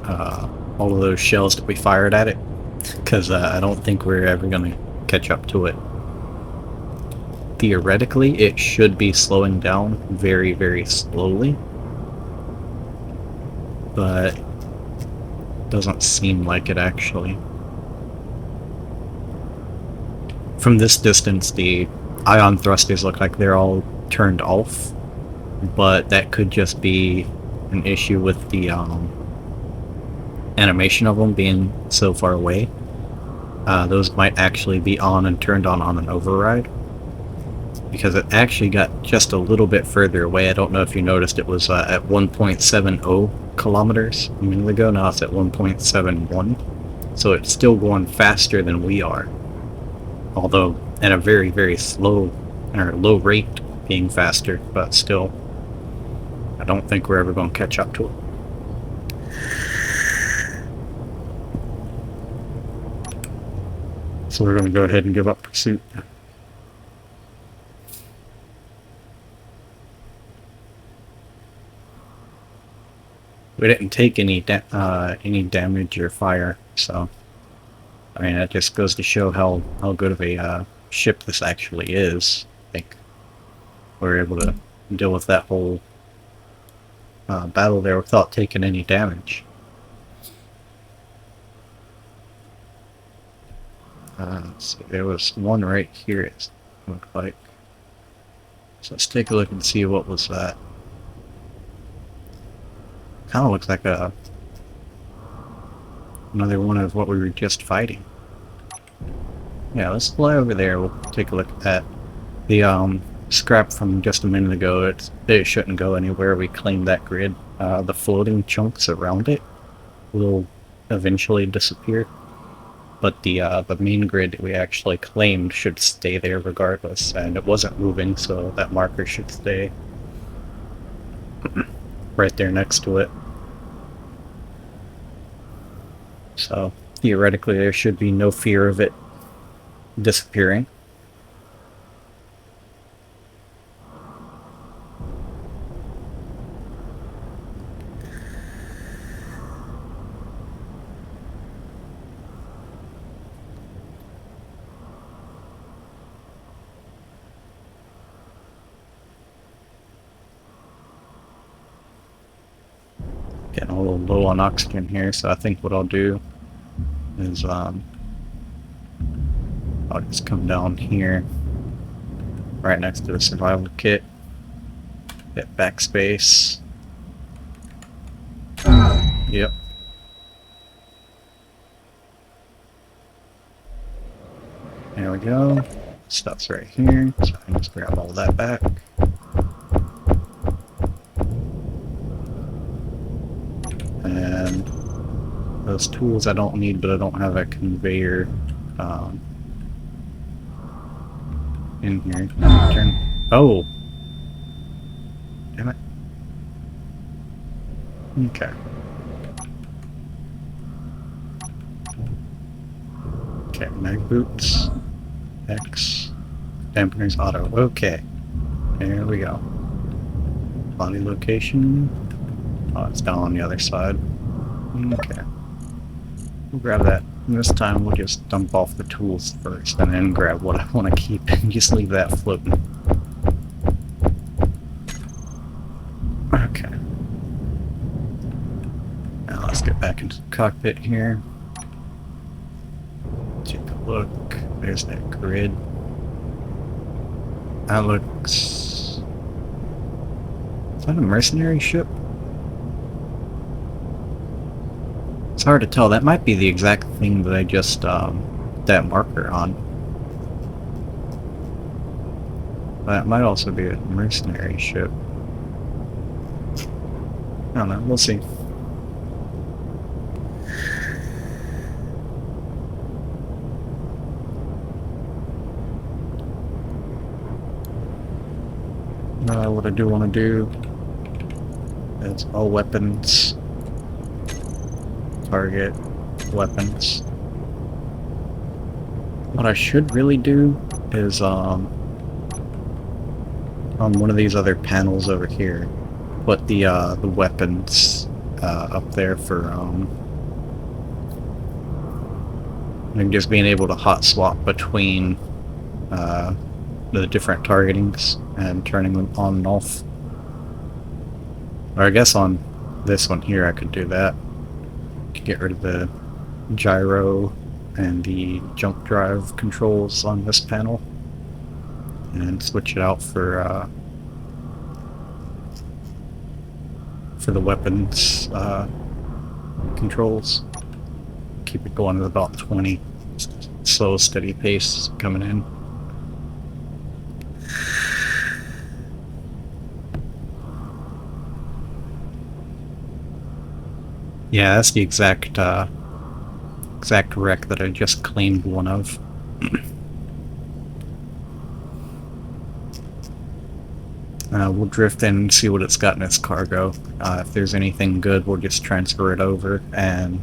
all of those shells that we fired at it, because I don't think we're ever going to catch up to it. Theoretically, it should be slowing down very, very slowly, but doesn't seem like it actually. From this distance, the ion thrusters look like they're all turned off, but that could just be an issue with the animation of them being so far away. Those might actually be on and turned on an override, because it actually got just a little bit further away. I don't know if you noticed, it was at 1.70 kilometers a minute ago. Now it's at 1.71, so it's still going faster than we are, although at a very, very slow or low rate being faster, but still I don't think we're ever going to catch up to it. So we're going to go ahead and give up pursuit. We didn't take any damage or fire, so I mean that just goes to show how good of a ship this actually is. I think we're able to deal with that whole battle there without taking any damage. Let's see, there was one right here, it looked like. So let's take a look and see what was that. Kind of looks like another one of what we were just fighting. Yeah, let's fly over there. We'll take a look at that. The scrap from just a minute ago, it shouldn't go anywhere. We claimed that grid. The floating chunks around it will eventually disappear, but the main grid that we actually claimed should stay there regardless, and it wasn't moving, so that marker should stay right there next to it. So theoretically there should be no fear of it disappearing. Getting a little low on oxygen here, so I think what I'll do is I'll just come down here right next to the survival kit, hit backspace. Yep. There we go. Stuff's right here, so I can just grab all that back. And those tools I don't need, but I don't have a conveyor in here. Turn. Oh! Damn it. Okay. Okay, mag boots. X. Dampeners auto. Okay. There we go. Body location. Oh, it's down on the other side. Okay. We'll grab that. And this time we'll just dump off the tools first and then grab what I want to keep and just leave that floating. Okay. Now let's get back into the cockpit here. Take a look. There's that grid. That looks... Is that a mercenary ship? It's hard to tell. That might be the exact thing that I just, that marker on. That might also be a mercenary ship. I don't know. We'll see. What I do want to do is all weapons, target, weapons. What I should really do is on one of these other panels over here, put the weapons up there for and just being able to hot swap between the different targetings and turning them on and off. Or I guess on this one here I could do that. Get rid of the gyro and the jump drive controls on this panel and switch it out for the weapons controls. Keep it going at about 20. Slow, steady pace coming in. Yeah, that's the exact wreck that I just claimed one of. We'll drift in and see what it's got in its cargo. If there's anything good, we'll just transfer it over, and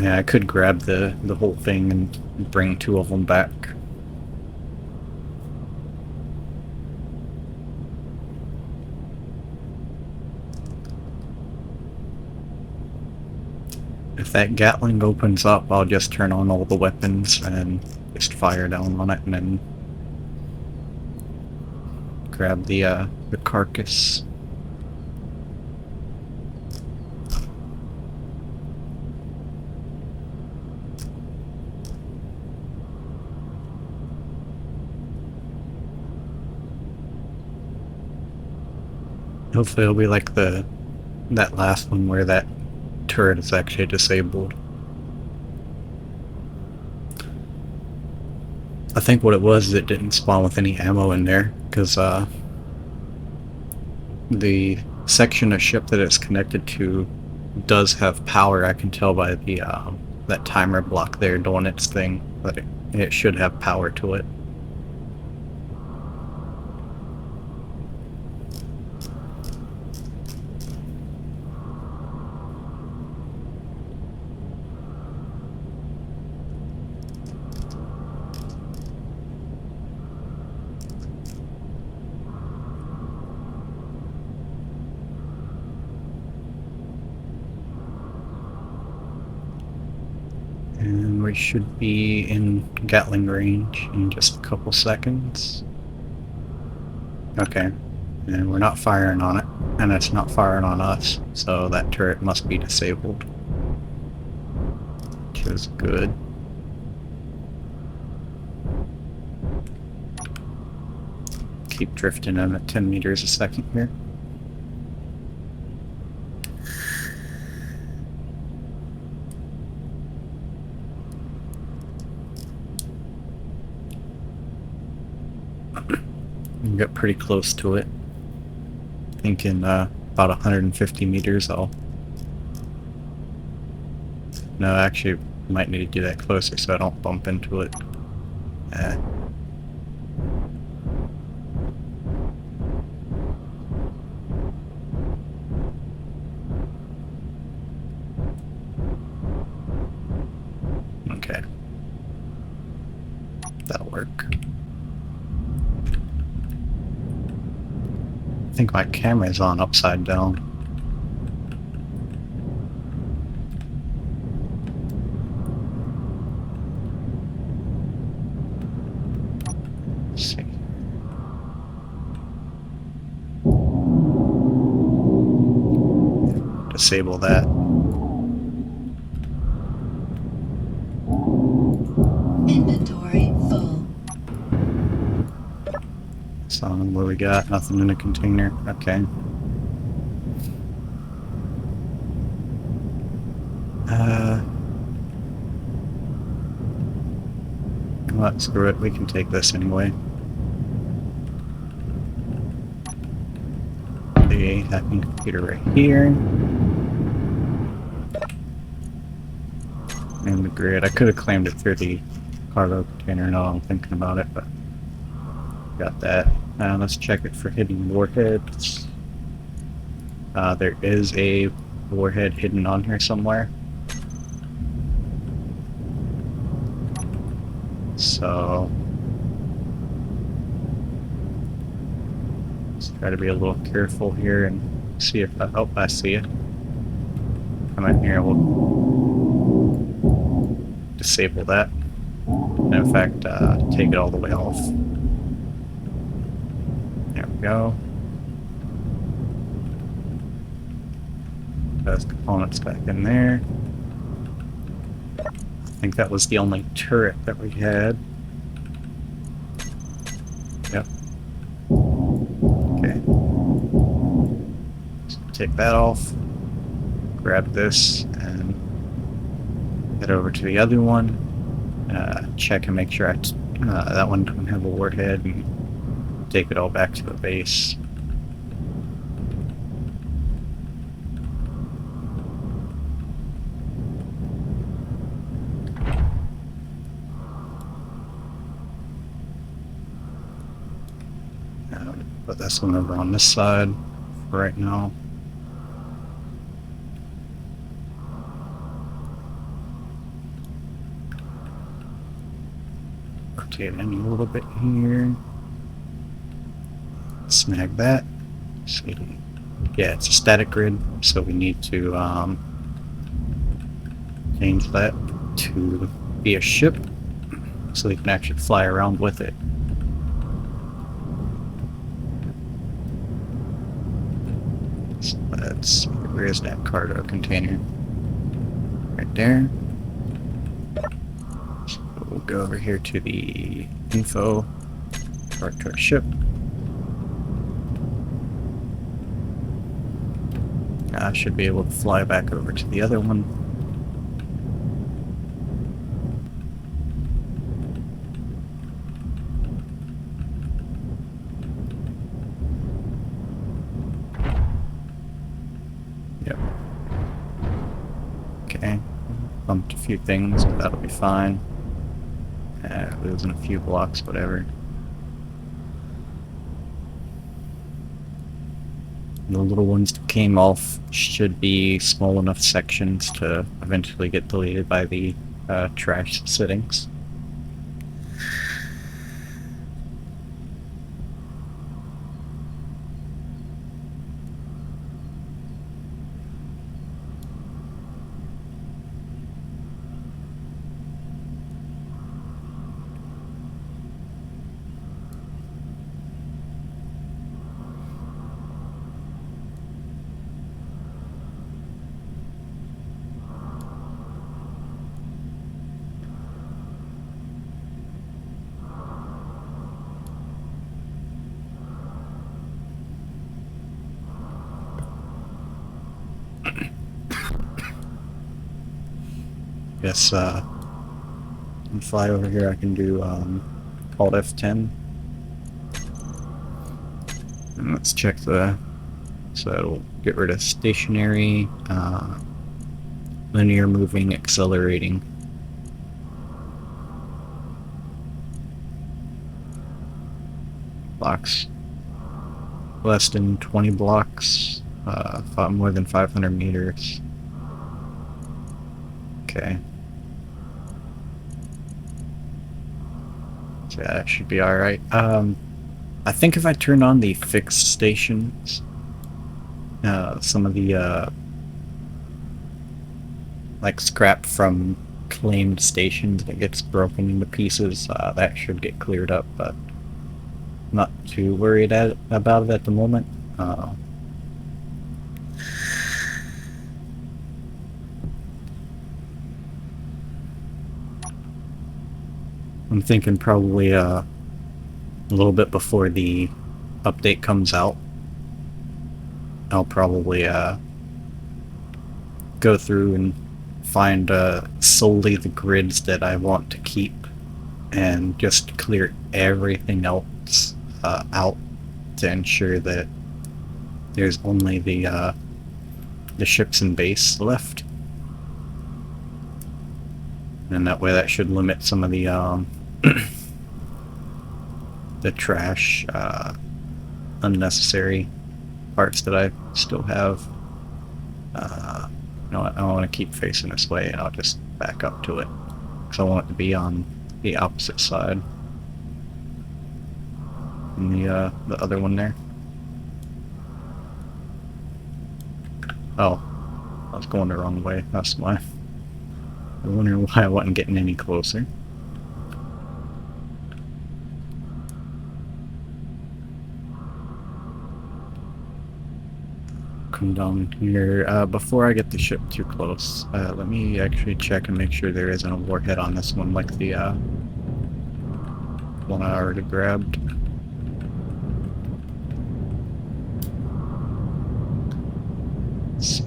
yeah, I could grab the whole thing and bring 2 of them back. If that Gatling opens up, I'll just turn on all the weapons and just fire down on it, and then grab the carcass. Hopefully it'll be like that last one where that turret is actually disabled. I think what it was is it didn't spawn with any ammo in there, because the section of ship that it's connected to does have power. I can tell by the that timer block there doing its thing, but it should have power to it. And we should be in Gatling range in just a couple seconds. Okay. And we're not firing on it, and it's not firing on us, so that turret must be disabled. Which is good. Keep drifting them at 10 meters a second here. We get pretty close to it. I think in about 150 meters I'll... No, actually, might need to do that closer so I don't bump into it. Okay. That'll work. I think my camera's on upside down. Let's see. Disable that. Inventory full. So what we got? Nothing in the container. Okay. Well, screw it. We can take this anyway. The hacking computer right here. And the grid. I could have claimed it through the cargo container now I'm thinking about it, but got that. Let's check it for hidden warheads. There is a warhead hidden on here somewhere. So let's try to be a little careful here and see if I... Oh, I see it. Come in here, we'll disable that. And in fact, take it all the way off. There we go. Those components back in there. I think that was the only turret that we had. Yep. Okay. So take that off. Grab this and head over to the other one. Check and make sure that one doesn't have a warhead, and take it all back to the base. Put this one over on this side for right now. Rotate in a little bit here. Snag that. See. Yeah, it's a static grid, so we need to change that to be a ship so we can actually fly around with it. So let's... Where's that cargo container? Right there. So we'll go over here to the info, start to our ship. I should be able to fly back over to the other one. Yep. Okay. Bumped a few things, but that'll be fine. Losing a few blocks, whatever. The little ones that came off should be small enough sections to eventually get deleted by the trash settings. Guess and fly over here. I can do Alt F10. And let's check the. So it'll get rid of stationary, linear moving, accelerating. Blocks. Less than 20 blocks. More than 500 meters. Okay. So yeah, that should be alright. I think if I turn on the fixed stations, some of the like scrap from claimed stations that gets broken into pieces, that should get cleared up, but I'm not too worried about it at the moment. I'm thinking probably a little bit before the update comes out, I'll probably go through and find solely the grids that I want to keep and just clear everything else out to ensure that there's only the ships and base left. And that way that should limit some of the the trash, unnecessary parts that I still have. You know what, I want to keep facing this way, and I'll just back up to it, because I want it to be on the opposite side. And the other one there. Oh, I was going the wrong way, that's why. I wonder why I wasn't getting any closer. Come down here. Before I get the ship too close, let me actually check and make sure there isn't a warhead on this one like the one I already grabbed. Let's see.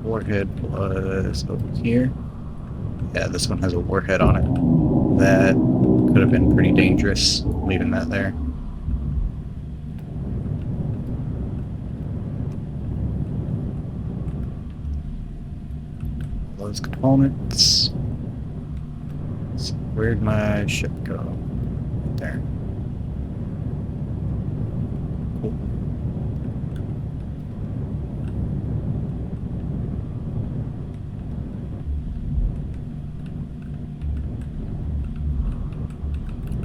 Warhead was over here. Yeah, this one has a warhead on it. That could have been pretty dangerous, leaving that there. Those components. So where'd my ship go? Right there. Cool.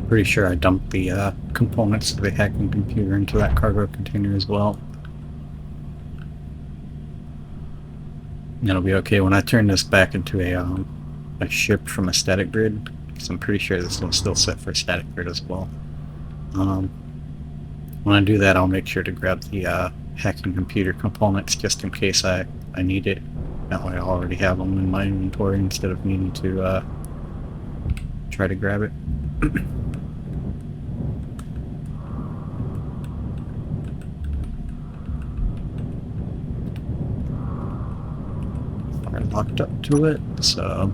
Pretty sure I dumped the components of the hacking computer into that cargo container as well. It'll be okay when I turn this back into a ship from a static grid, because I'm pretty sure this one's still set for static grid as well. When I do that, I'll make sure to grab the hacking computer components just in case I need it. That way I'll already have them in my inventory instead of needing to try to grab it. Locked up to it, so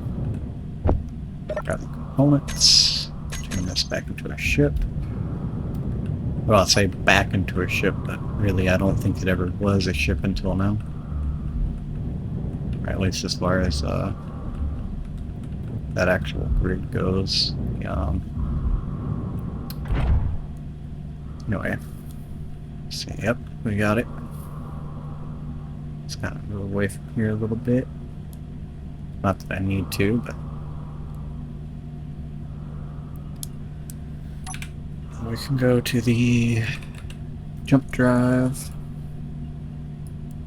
grab the components, turn this back into a ship. Well, I'll say back into a ship, but really I don't think it ever was a ship until now. Or at least as far as that actual grid goes. Anyway, see, yep, we got it. Just kind of move away from here a little bit. Not that I need to, but we can go to the jump drive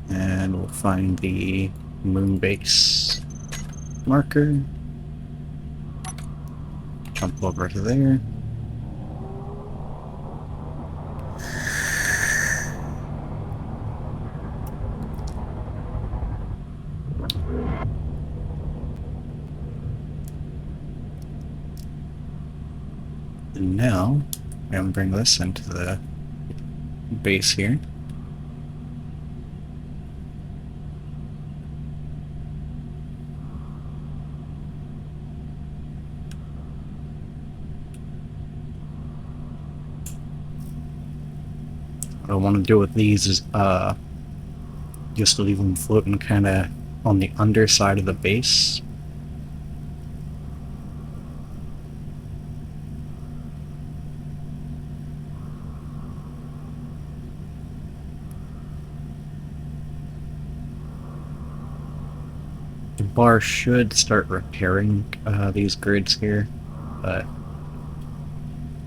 and we'll find the moon base marker. Jump over to there. And now, I'm going to bring this into the base here. What I want to do with these is just leave them floating kind of on the underside of the base. The bar should start repairing these grids here, but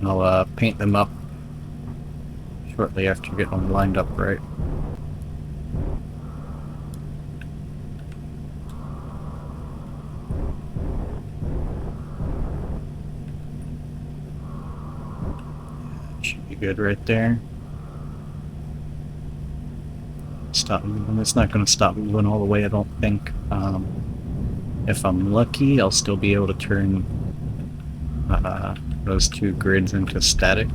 I'll paint them up shortly after you get them lined up right. Should be good right there. Stop moving. It's not going to stop moving all the way, I don't think. If I'm lucky, I'll still be able to turn those two grids into static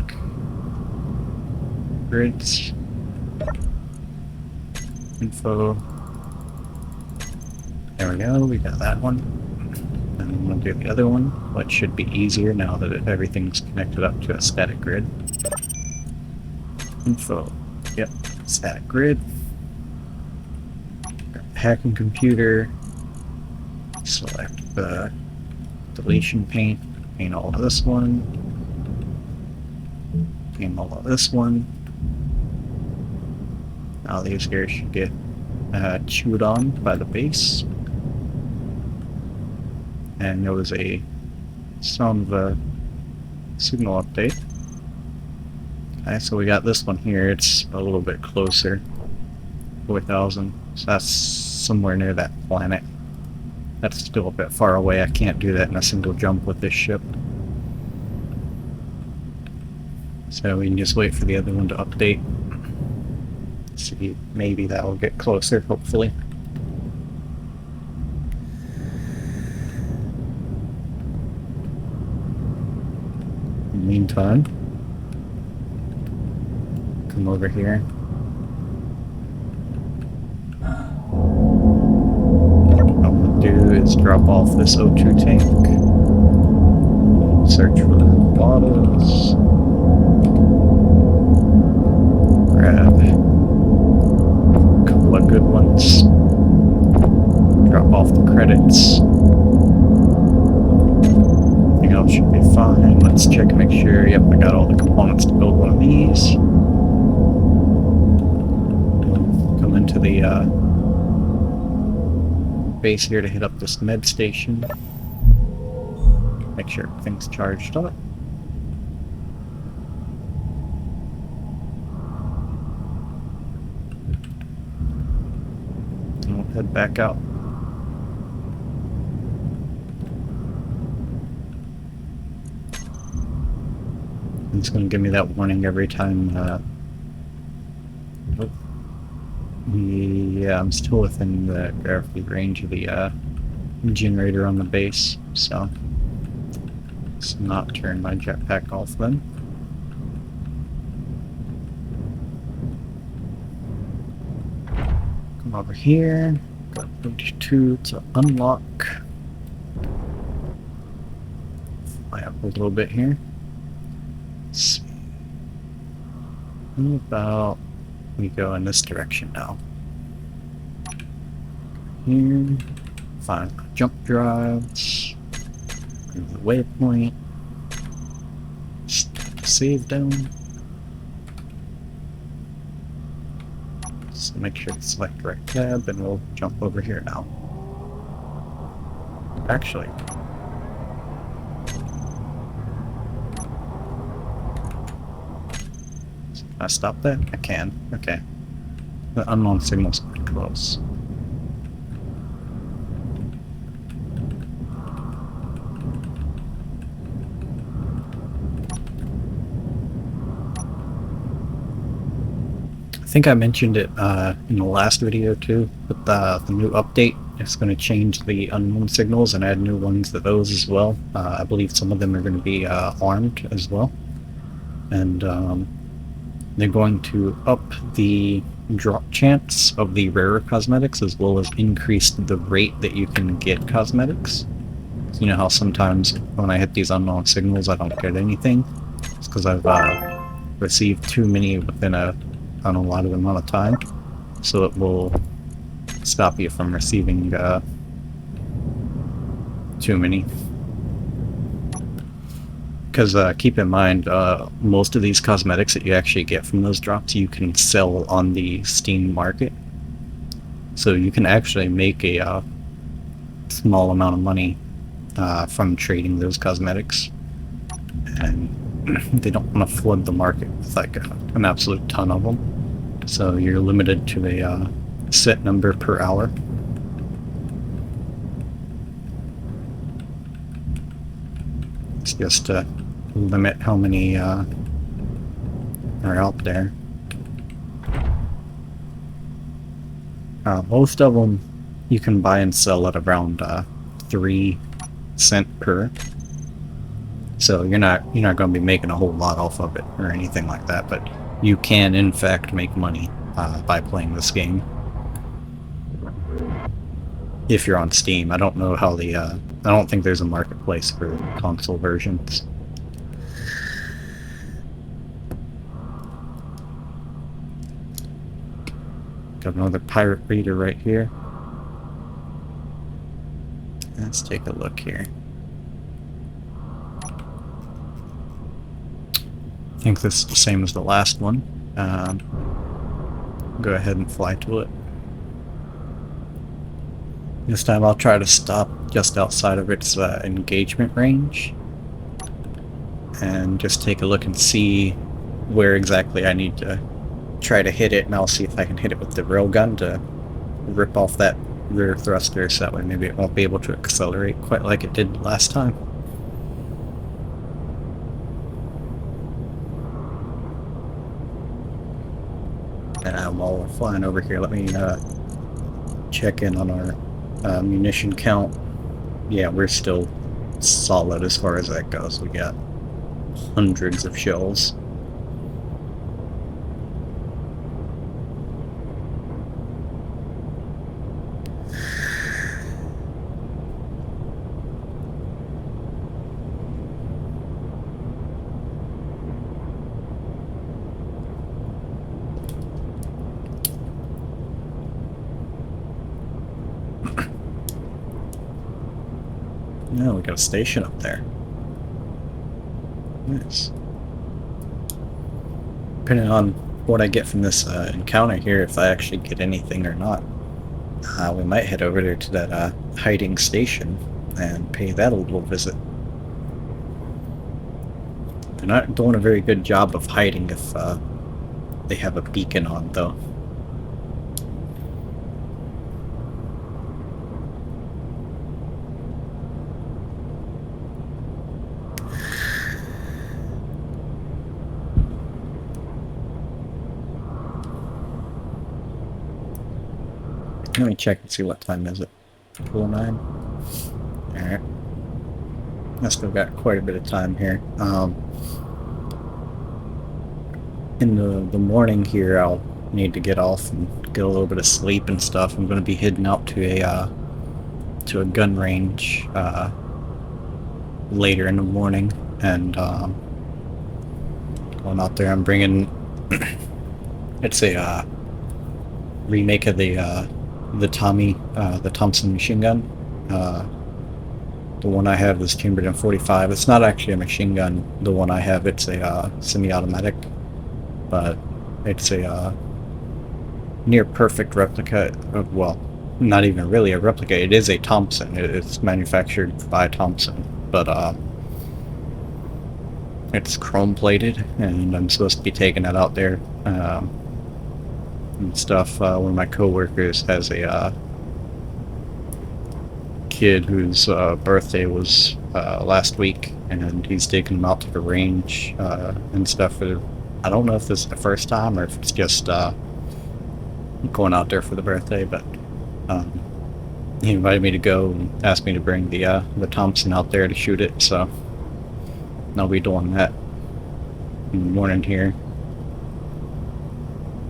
grids. Info. There we go, we got that one. And I'm going to do the other one, which should be easier now that everything's connected up to a static grid. Info. Yep, static grid. Hacking computer. Select the deletion paint. Paint all of this one. Paint all of this one. Now these here should get chewed on by the base. And there was a sound of a signal update. Okay, so we got this one here. It's a little bit closer. 4,000. So that's somewhere near that planet. That's still a bit far away. I can't do that in a single jump with this ship. So we can just wait for the other one to update. See, maybe that will get closer, hopefully. In the meantime, come over here. Do is drop off this O2 tank, search for bottles, grab a couple of good ones, drop off the credits. Everything else should be fine. Let's check and make sure, yep, I got all the components to build one of these. We'll come into the base here to hit up this med station. Make sure everything's charged up. And we'll head back out. It's going to give me that warning every time. Yeah, I'm still within the gravity range of the generator on the base, so let's not turn my jetpack off then. Come over here, got 32 to unlock. Fly up a little bit here. Let's see. How about we go in this direction now. Here, find my jump drives, bring the waypoint, save down. So make sure to select direct tab and we'll jump over here now. Actually, can I stop that? I can. Okay. The unknown signal's pretty close. I think I mentioned it in the last video too, but the new update is going to change the unknown signals and add new ones to those as well. I believe some of them are going to be armed as well. And they're going to up the drop chance of the rarer cosmetics as well as increase the rate that you can get cosmetics. You know how sometimes when I hit these unknown signals I don't get anything? It's because I've received too many within a unallotted amount of time, so it will stop you from receiving too many. Because keep in mind, most of these cosmetics that you actually get from those drops, you can sell on the Steam market. So you can actually make a small amount of money from trading those cosmetics. And they don't want to flood the market with like an absolute ton of them. So you're limited to a set number per hour. It's just to limit how many are out there. Most of them you can buy and sell at around 3 cents per. So you're not going to be making a whole lot off of it or anything like that, but you can in fact make money by playing this game. If you're on Steam, I don't know how the I don't think there's a marketplace for console versions. Got another pirate reader right here. Let's take a look here. I think this is the same as the last one. Go ahead and fly to it. This time I'll try to stop just outside of its engagement range and just take a look and see where exactly I need to try to hit it, and I'll see if I can hit it with the railgun to rip off that rear thruster, so that way maybe it won't be able to accelerate quite like it did last time. While we're flying over here, let me check in on our munition count. Yeah, we're still solid as far as that goes. We got hundreds of shells. No, we got a station up there. Nice. Depending on what I get from this encounter here, if I actually get anything or not, we might head over there to that hiding station and pay that a little visit. They're not doing a very good job of hiding if they have a beacon on, though. Let me check and see what time is it. 2:09. Alright. I still got quite a bit of time here. In the morning here, I'll need to get off and get a little bit of sleep and stuff. I'm going to be heading out to a gun range later in the morning, and going out there. I'm bringing it's a remake of the Thompson machine gun. The one I have is chambered in .45. It's not actually a machine gun. The one I have, it's a semi-automatic, but it's a near perfect replica of, well, not even really a replica. It is a Thompson. It's manufactured by Thompson, but it's chrome plated, and I'm supposed to be taking that out there and stuff. One of my coworkers has a kid whose birthday was last week, and he's taking him out to the range and stuff. For, I don't know if this is the first time or if it's just going out there for the birthday, but he invited me to go and asked me to bring the Thompson out there to shoot it, so I'll be doing that in the morning here.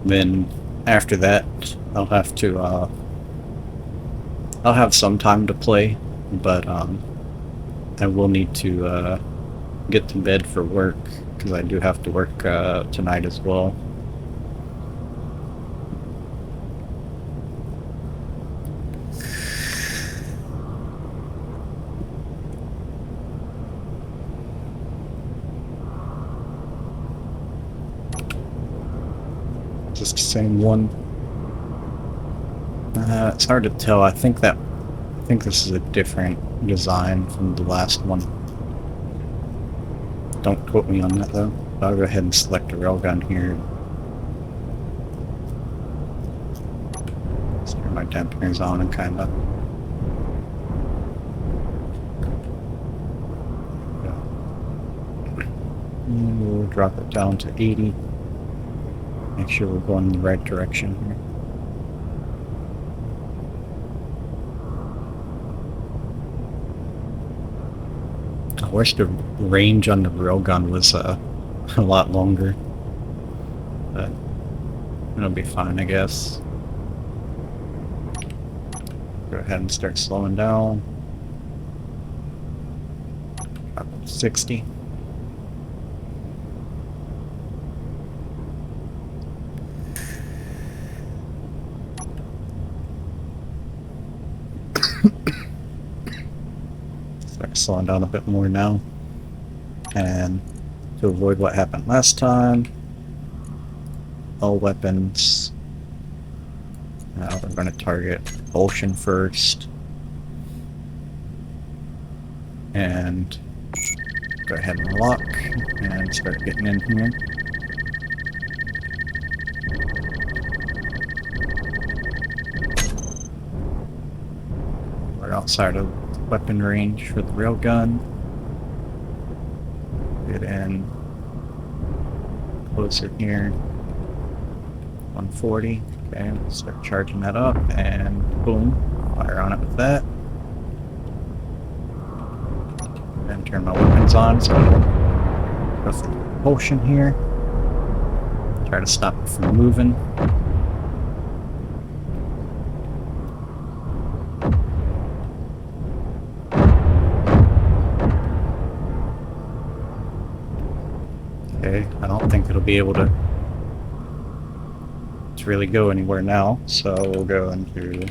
Then after that, I'll have to I'll have some time to play, but I will need to get to bed for work, because I do have to work tonight as well. Just the same one. It's hard to tell. I think this is a different design from the last one. Don't quote me on that though. I'll go ahead and select a railgun here. Let's turn my dampeners on and kind of. We'll drop it down to 80. Make sure we're going in the right direction here. I wish the range on the railgun was a lot longer, but it'll be fine, I guess. Go ahead and start slowing down. Up to 60. Start slowing down a bit more now. And to avoid what happened last time, all weapons. Now we're going to target propulsion first. And go ahead and lock and start getting in here. We're outside of weapon range for the railgun. Get in closer here. 140. Okay, we'll start charging that up and boom, fire on it with that. And turn my weapons on, so go for propulsion here. Try to stop it from moving. Okay, I don't think it'll be able to really go anywhere now, so we'll go into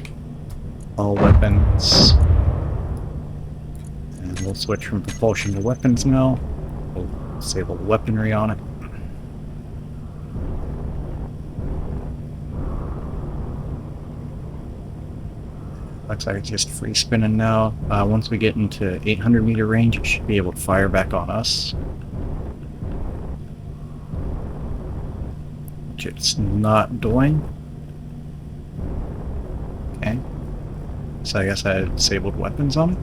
all weapons. And we'll switch from propulsion to weapons now. We'll disable the weaponry on it. Looks like it's just free spinning now. Once we get into 800 meter range, it should be able to fire back on us. Which it's not doing. Okay. So I guess I disabled weapons on it.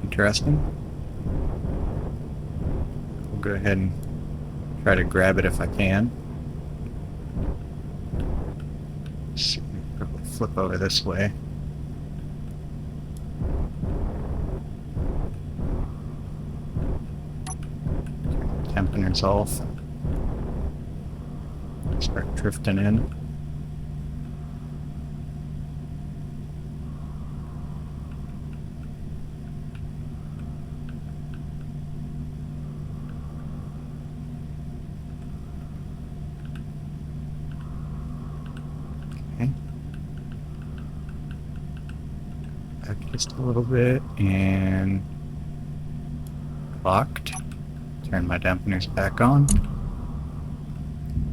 Interesting. We'll go ahead and try to grab it if I can. Probably flip over this way. Dampeners off. Start drifting in. Okay. Back just a little bit and locked. Turn my dampeners back on.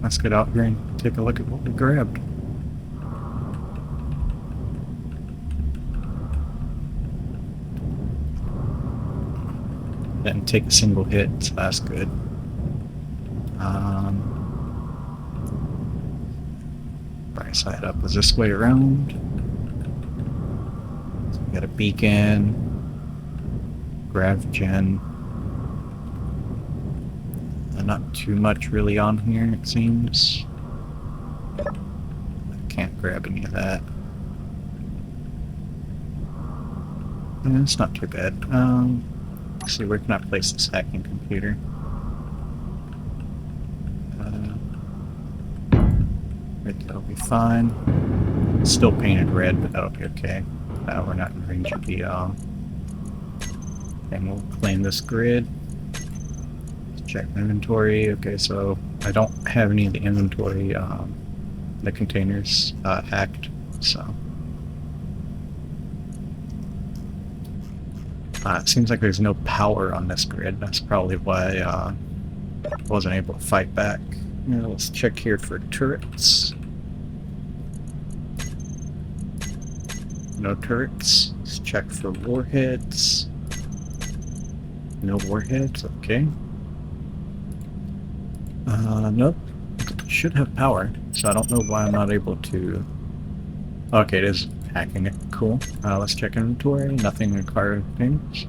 Let's get out here and take a look at what we grabbed. Didn't take a single hit, so that's good. Right side up was this way around. So we got a beacon, grav gen. Not too much really on here, it seems. I can't grab any of that. Yeah, it's not too bad. Let's see, where can I place this hacking computer? Right, that'll be fine. It's still painted red, but that'll be okay. We're not in range of the and we'll claim this grid. Check inventory. Okay, so I don't have any of the inventory, the containers hacked, so. It seems like there's no power on this grid. That's probably why I wasn't able to fight back Now let's check here for turrets. No turrets. Let's check for warheads. No warheads, okay. Nope. Should have power, so I don't know why I'm not able to... Okay, it is hacking it. Cool. Let's check inventory. Nothing required things.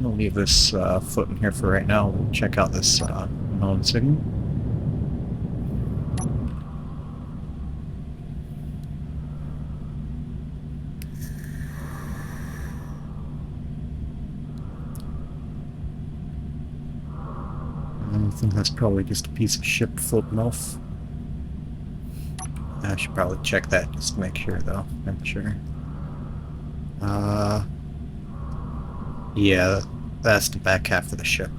I'll leave this foot in here for right now. We'll check out this known signal. I think that's probably just a piece of ship floating off. I should probably check that just to make sure, though. I'm sure. Yeah, that's the back half of the ship.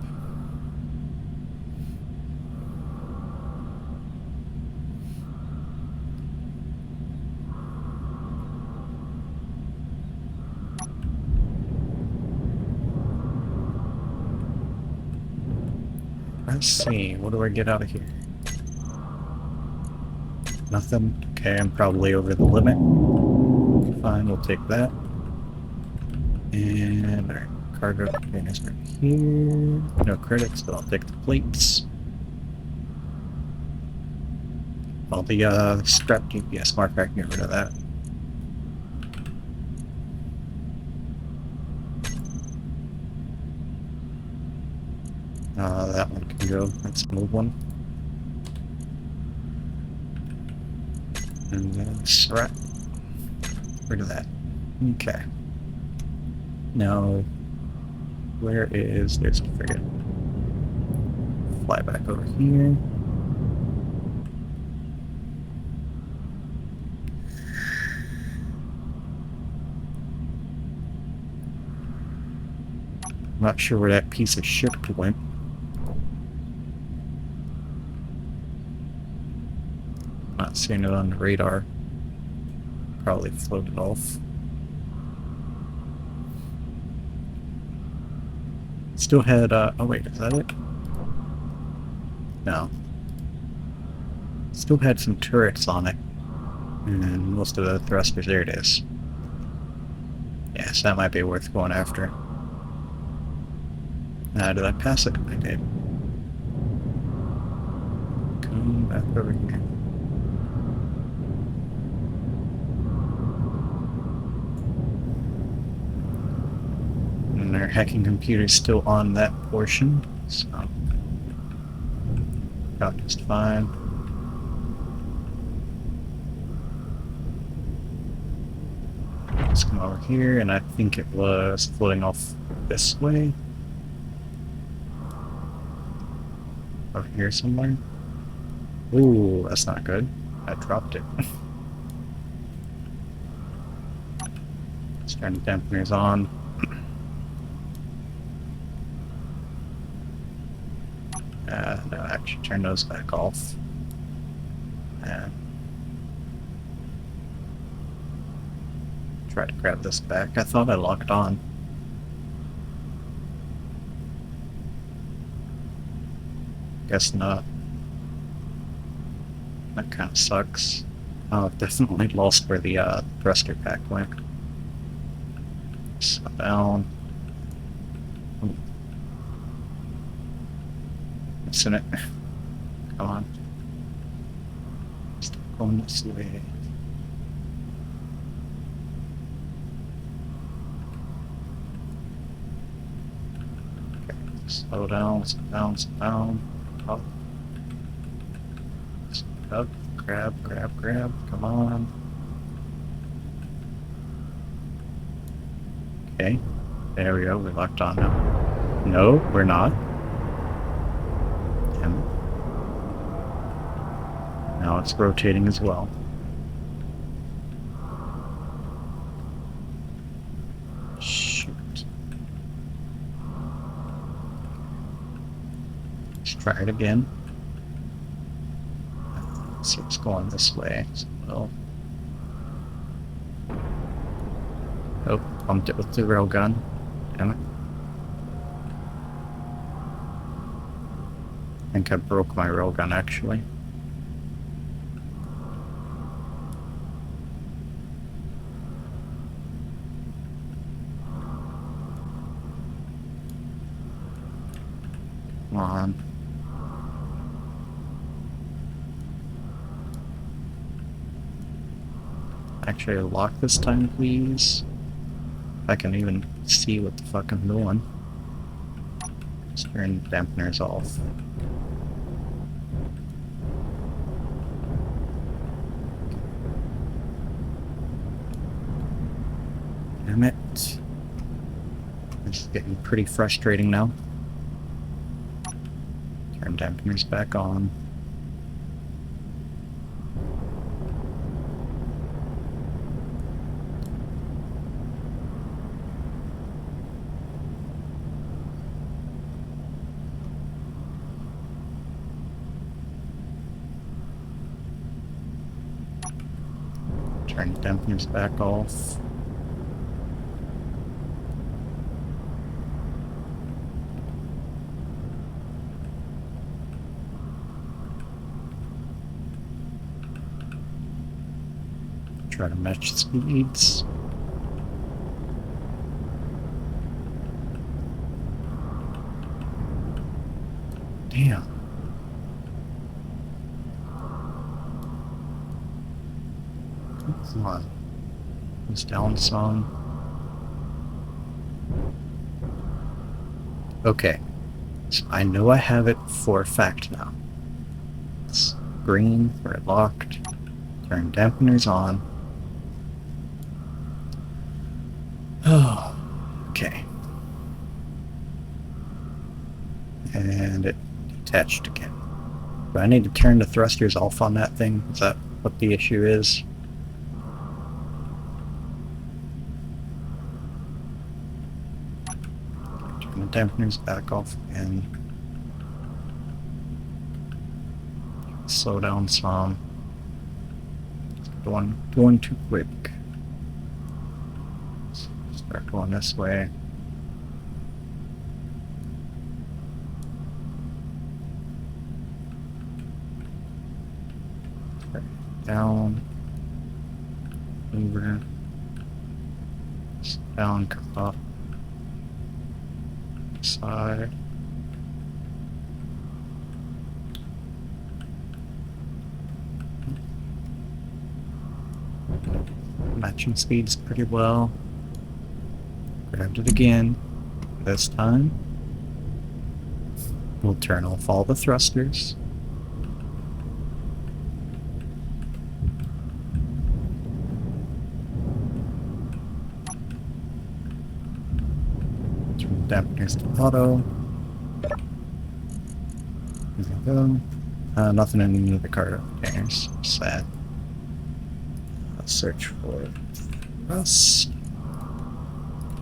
Let's see, what do I get out of here? Nothing? Okay, I'm probably over the limit. Fine, we'll take that. And our cargo containers right here. No credits, but I'll take the plates. All the scrap GPS marker, I can get rid of that. That one can go. That's an old one. And that's right. Rid of that. Okay. Now, where is this frigate? Fly back over here. I'm not sure where that piece of ship went. Not seeing it on the radar. Probably floated off. Still had, oh wait, is that it? No. Still had some turrets on it. And most of the thrusters, there it is. Yes, that might be worth going after. Did I pass it? I did. Come back over here. And our hacking computer's still on that portion, so got just fine. Let's come over here, and I think it was floating off this way. Over here somewhere. Ooh, that's not good. I dropped it. Let's turn the dampeners on. No, actually turn those back off. And try to grab this back. I thought I locked on. Guess not. That kind of sucks. Oh, definitely lost where the thruster pack went. Slow down. Missing it. Come on. Stop going this way. Okay, slow down, slow down, slow down. Up. Up. Grab, grab, grab. Come on. Okay. There we go. We're locked on now. No, we're not. Damn it. Now it's rotating as well. Shoot. Let's try it again. Let's see, it's going this way. So we'll... Oh, bumped it with the railgun. Damn it. think I broke my railgun actually. Come on. Actually, lock this time, please. If I can even see what the fuck I'm doing. Just turn dampeners off. Damn it. This is getting pretty frustrating now. Turn dampeners back on. Turn dampeners back off. Try to match speeds. Damn. Come on. It's down some. Okay. So I know I have it for a fact now. It's green, we're locked. Turn dampeners on. Oh, okay. And it detached again. Do I need to turn the thrusters off on that thing? Is that what the issue is? Turn the dampeners back off again. Slow down some. Going too quick. Start going this way. Down. Over. Down, come up. Side. Matching speeds pretty well. Grabbed it again. This time, we'll turn off all the thrusters. Turn the dampeners to auto. There we go. Nothing in any of the cargo containers. Sad. Let's search for thrust.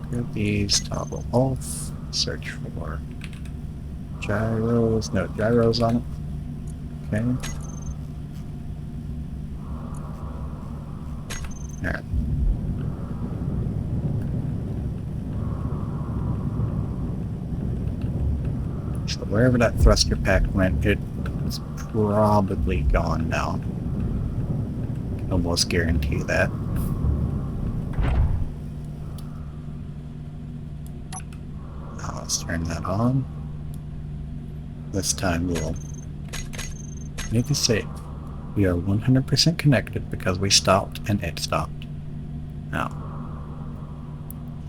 Grab these, toggle off. Search for gyros. No gyros on it. Okay. Alright. So wherever that thruster pack went, it's probably gone now. Can almost guarantee that. Now let's turn that on. This time we'll need to say we are 100% connected because we stopped and it stopped. Now,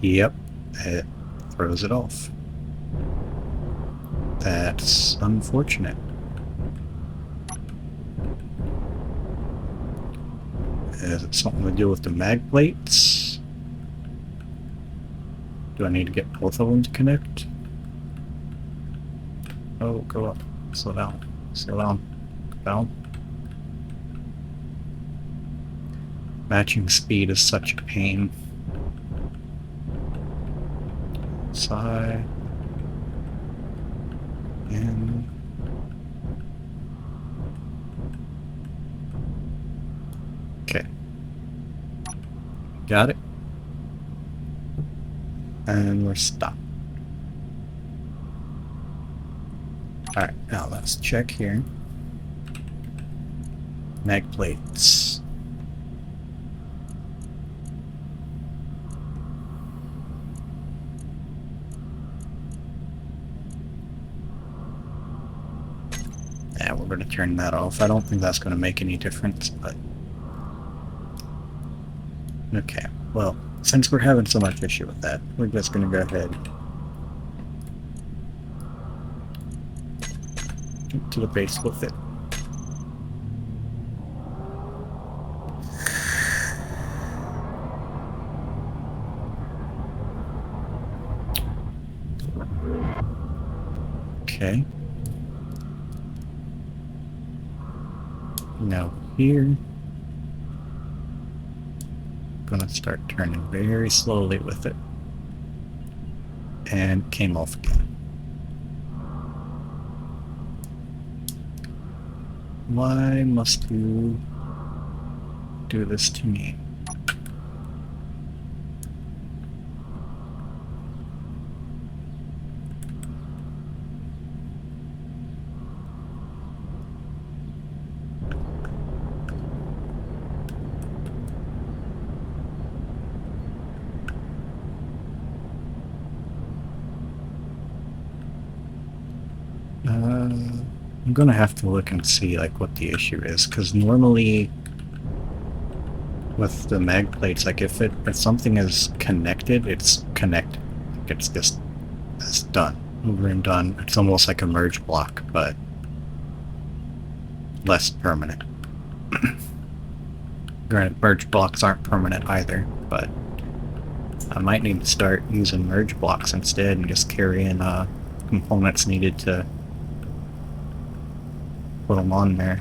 yep, it throws it off. That's unfortunate. Is it something to do with the mag plates? Do I need to get both of them to connect? Oh, go up. Slow down. Slow down. Down. Matching speed is such a pain. Side. And okay. Got it. And we're stopped. Alright, now let's check here. Mag plates. Yeah, we're gonna turn that off. I don't think that's gonna make any difference, but... Okay, well, since we're having so much issue with that, we're just gonna go ahead to the base with it. Okay. Now here, gonna start turning very slowly with it. And came off again. Why must you do this to me? I'm gonna have to look and see like what the issue is, because normally with the mag plates, like if something is connected, it's connected. It's done, over and done. It's almost like a merge block, but less permanent. Granted, merge blocks aren't permanent either, but I might need to start using merge blocks instead and just carry in components needed to put them on there.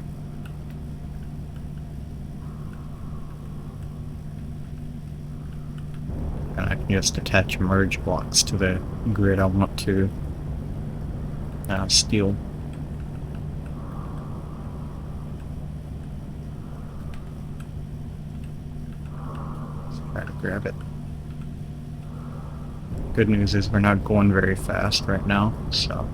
And I can just attach merge blocks to the grid I want to steal. Let's try to grab it. Good news is we're not going very fast right now, so...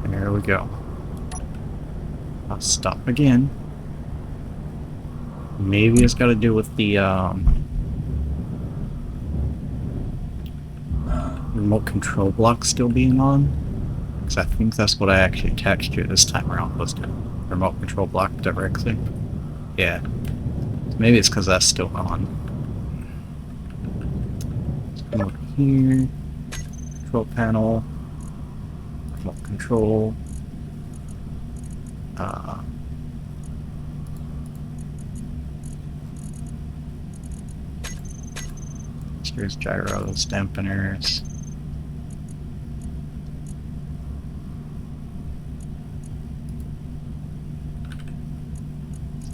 There we go. I'll stop again. Maybe it's got to do with the remote control block still being on. Because I think that's what I actually attached to this time around, was the remote control block directly. Yeah. Maybe it's because that's still on. Let's come over here. Control panel. Remote control. Here's gyros, dampeners.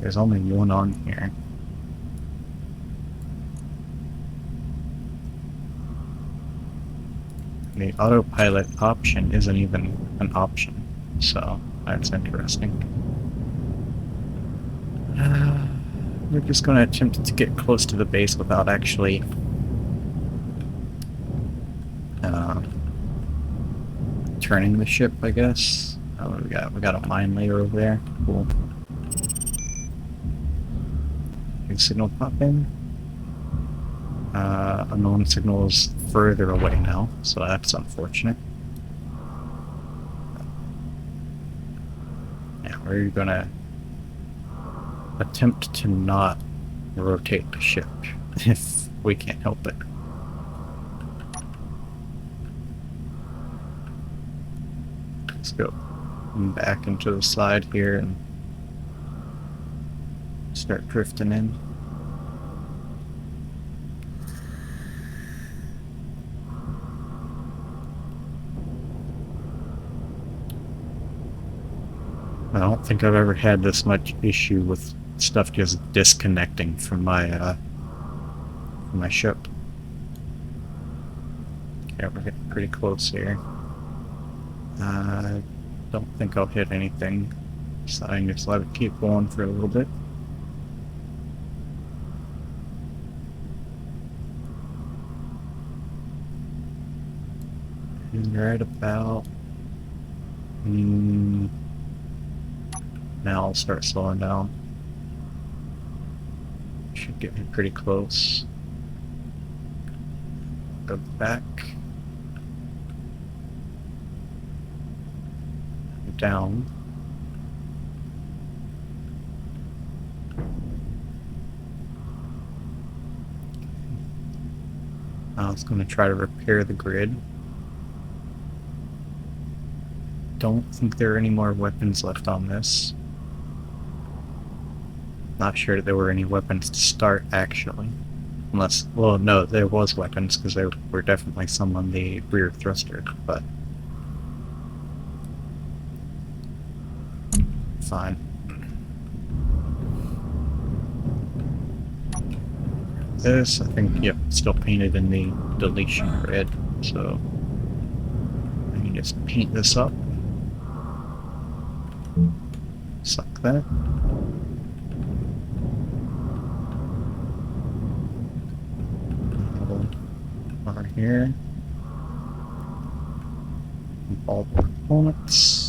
There's only one on here. The autopilot option isn't even an option, so that's interesting. We're just going to attempt to get close to the base without actually turning the ship, I guess. Oh, we got a mine layer over there. Cool. Big signal pop in. Unknown signal is further away now, so that's unfortunate. Yeah, we're gonna attempt to not rotate the ship if we can't help it. Let's go back into the side here and start drifting in. I don't think I've ever had this much issue with stuff just disconnecting from my ship. Yeah, we're getting pretty close here. Don't think I'll hit anything, so I can just let it keep going for a little bit. And right about now I'll start slowing down. Should get me pretty close. Go back. Down. I was going to try to repair the grid. Don't think there are any more weapons left on this. Not sure that there were any weapons to start, actually. Unless, well, no, there was weapons, because there were definitely some on the rear thruster, but... fine. This, I think, yep, still painted in the deletion red, so... I can just paint this up. Just like that. Over here. All the components.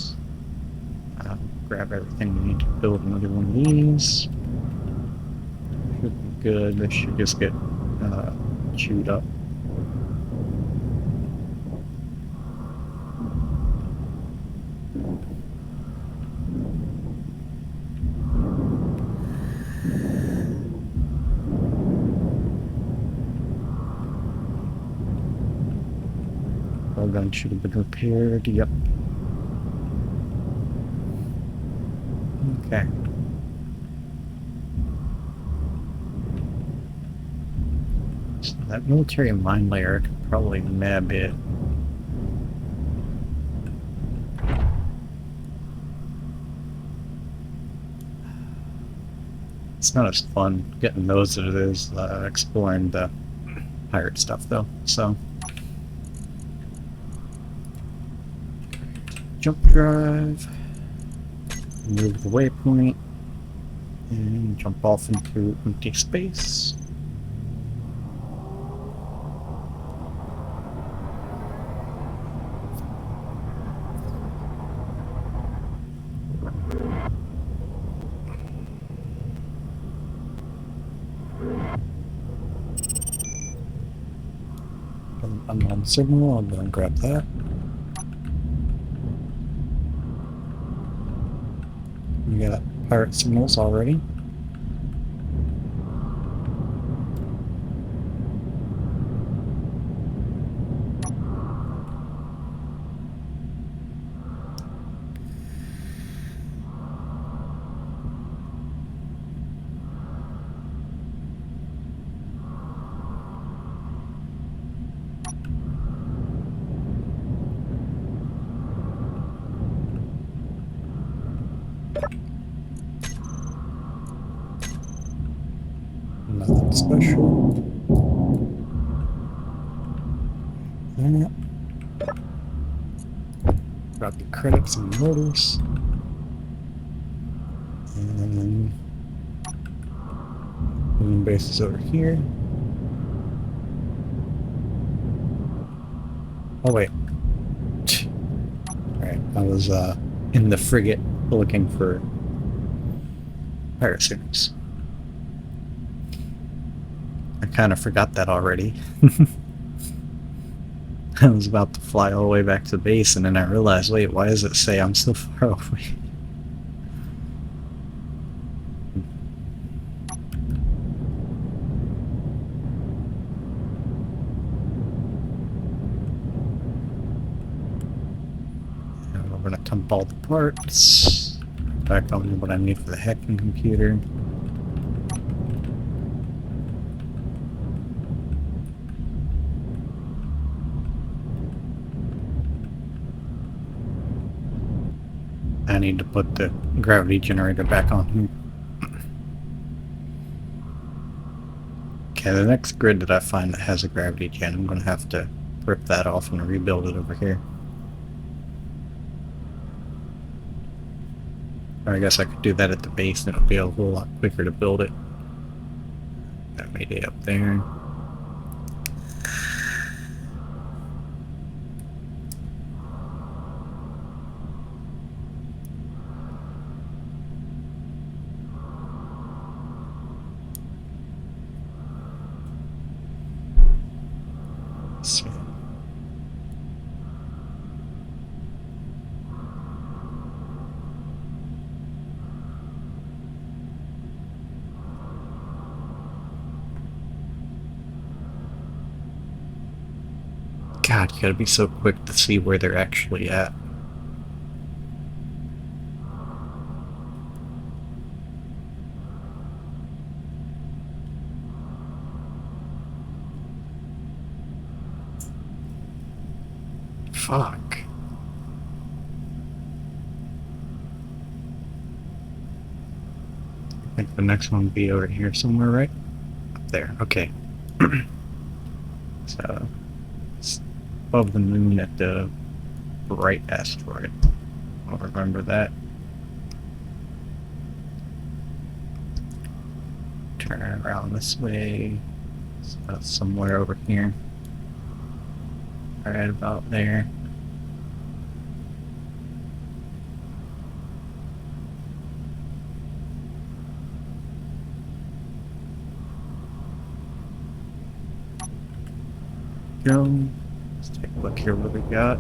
Grab everything we need to build another one of these. Should be good. This should just get chewed up. Gun should have been repaired. Yep. Okay. So that military mine layer could probably nab it. It's not as fun getting those as it is exploring the pirate stuff, though. So. Jump drive, move the waypoint, and jump off into empty space. I'm on signal, I'll go and grab that. We got pirate signals already. Nothing special. Grab the credits and motors. And then moon base is over here. Oh wait. Alright, I was in the frigate looking for pirate signals. I kind of forgot that already. I was about to fly all the way back to base, and then I realized, wait, why does it say I'm so far away? And we're going to dump all the parts. Back on what I need for the hacking computer. I need to put the gravity generator back on here. Okay, the next grid that I find that has a gravity gen, I'm going to have to rip that off and rebuild it over here. Or I guess I could do that at the base and it'll be a whole lot quicker to build it. That made it up there. Let's see. God, you gotta be so quick to see where they're actually at. Fuck. I think the next one will be over here somewhere, right? Up there, okay. So, it's above the moon at the right asteroid. I'll remember that. Turn around this way. So somewhere over here. Right about there. Go. Let's take a look here what we got.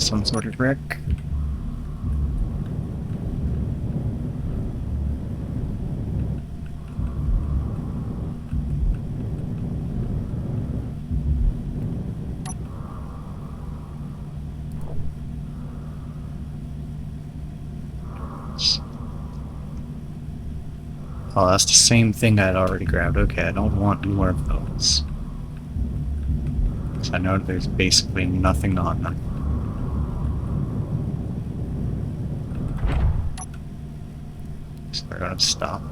Some sort of wreck. Oh, that's the same thing I'd already grabbed. Okay, I don't want more of those. I know there's basically nothing on them. So we're gonna stop.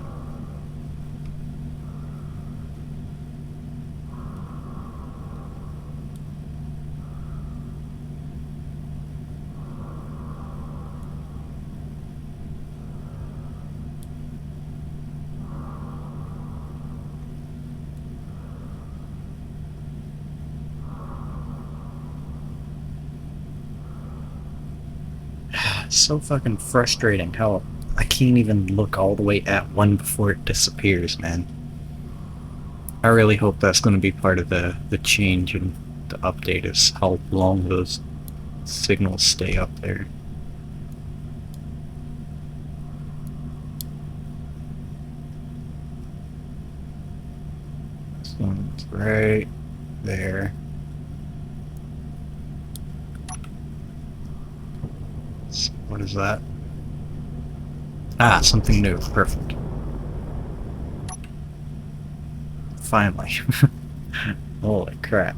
It's so fucking frustrating how I can't even look all the way at one before it disappears, man. I really hope that's going to be part of the change in the update, is how long those signals stay up there. This one's right there. What is that? Ah, something new. Perfect. Finally. Holy crap.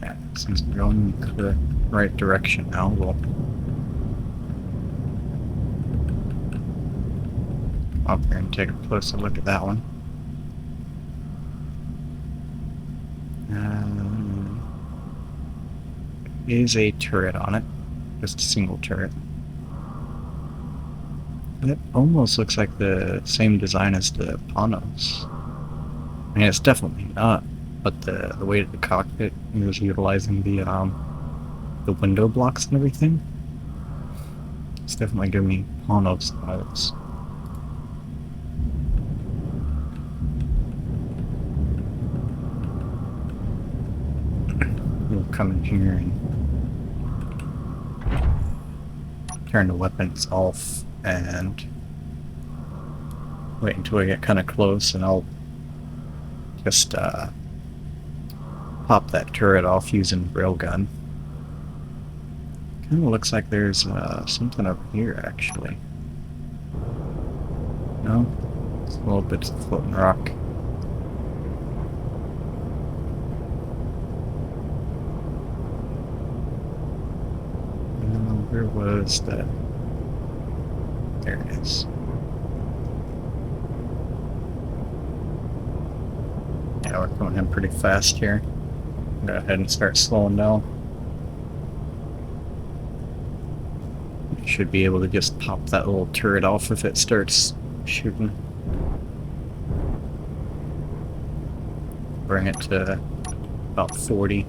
Yeah, since we're going in the right direction now, we'll up here and take a closer look at that one. Is a turret on it. Just a single turret. It almost looks like the same design as the Panos. I mean, it's definitely not, but the way that the cockpit was utilizing the window blocks and everything, it's definitely giving me Panos vibes. We'll come in here and turn the weapons off and wait until we get kind of close, and I'll just pop that turret off using railgun. Kind of looks like there's something up here, actually. No? It's a little bit of floating rock. Where was that? There it is. Yeah, we're coming in pretty fast here. Go ahead and start slowing down. You should be able to just pop that little turret off if it starts shooting. Bring it to about 40.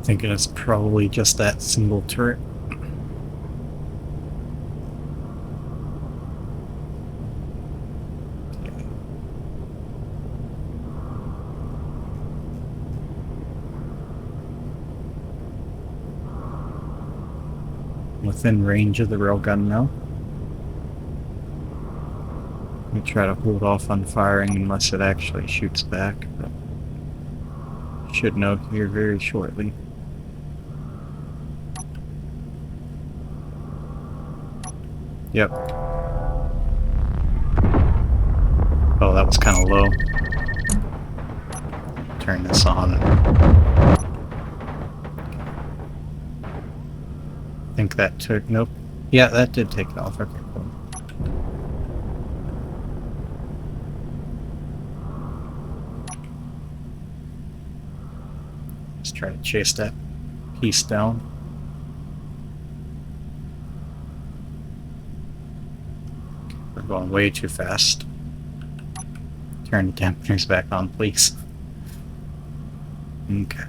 Thinking it's probably just that single turret. Within range of the railgun now. We try to hold off on firing unless it actually shoots back, but should know here very shortly. Yep. Oh, that was kind of low. Turn this on. I think that took... Nope. Yeah, that did take it off. Okay, cool. Let's try to chase that piece down. We're going way too fast. Turn the dampeners back on, please. Okay.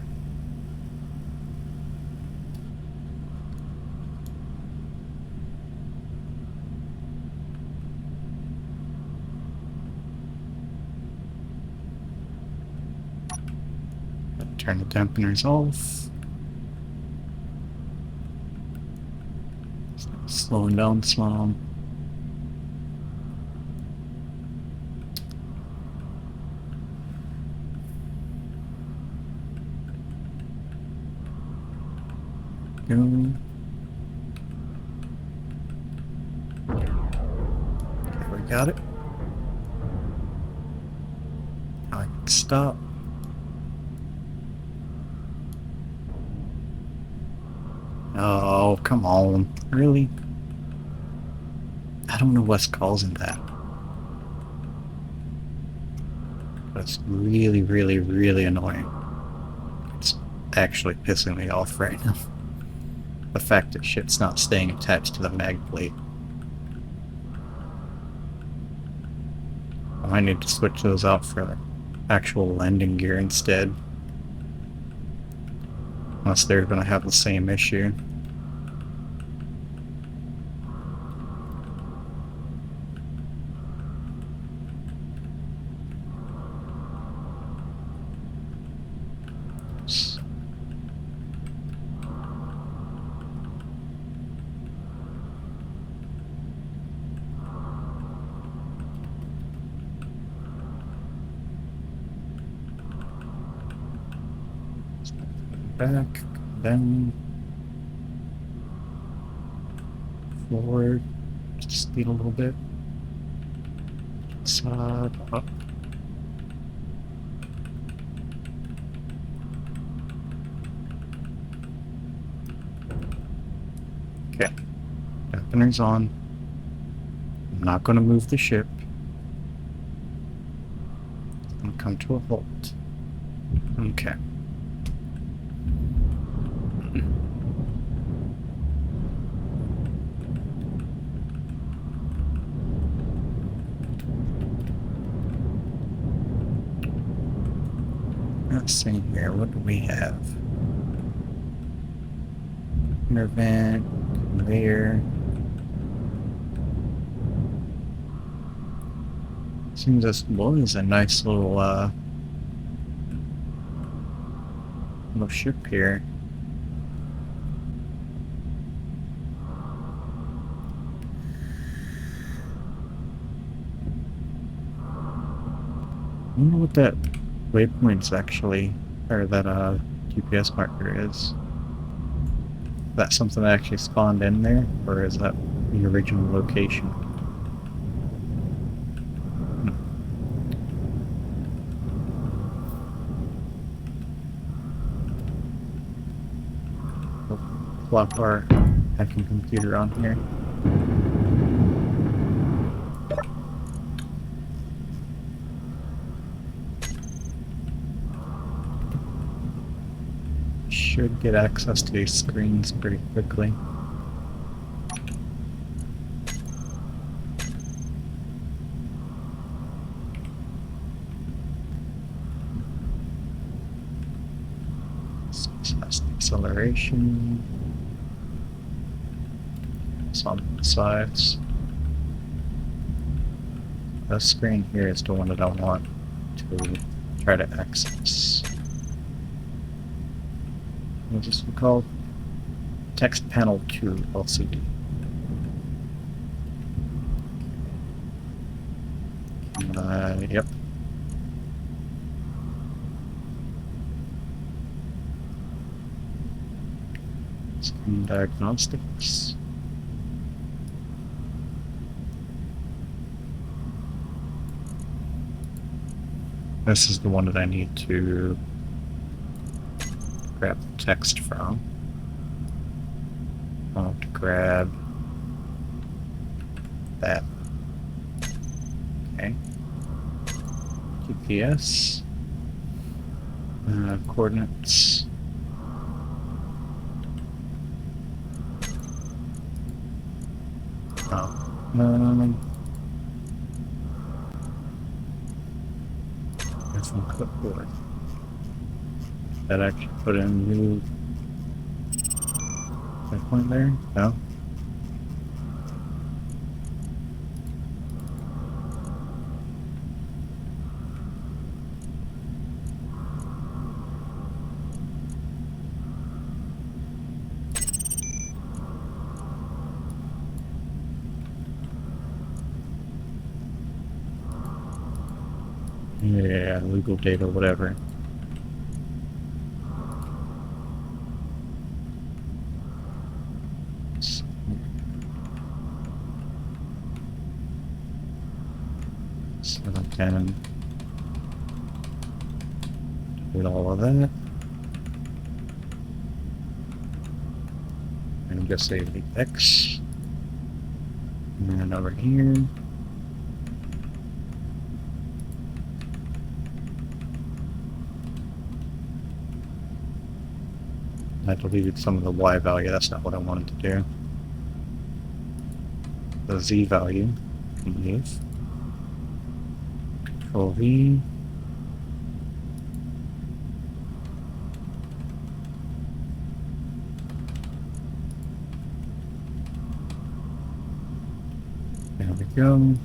Turn the dampeners off. Slowing down some. Go. Okay, we got it. Now I can stop. Oh, come on. Really? I don't know what's causing that. That's really, really, really annoying. It's actually pissing me off right now. The fact that shit's not staying attached to the mag plate. I might need to switch those out for actual landing gear instead. Unless they're going to have the same issue. Oops. Back, down, forward, just speed a little bit, side, up. Okay, dampeners on. I'm not going to move the ship. It's going to come to a halt. Okay. Let's see here, what do we have? Intervent, conveyor. Seems this was a nice little ship here. I wonder what that waypoint's actually, or that GPS marker is. Is that something that actually spawned in there, or is that the original location? swap our hacking computer on here. Should get access to these screens pretty quickly. Acceleration. It's on the sides. This screen here is the one that I want to try to access. What is this called? Text panel 2 LCD. Yep. Screen diagnostics. This is the one that I need to grab the text from. I'll have to grab that. Okay. GPS. Coordinates. That's on clipboard. That actually put in new point there? No? Yeah, legal data, whatever. So I can do all of that. And just say the X. And then over here. I deleted some of the Y value, that's not what I wanted to do. The Z value, leave. Control V. There we go.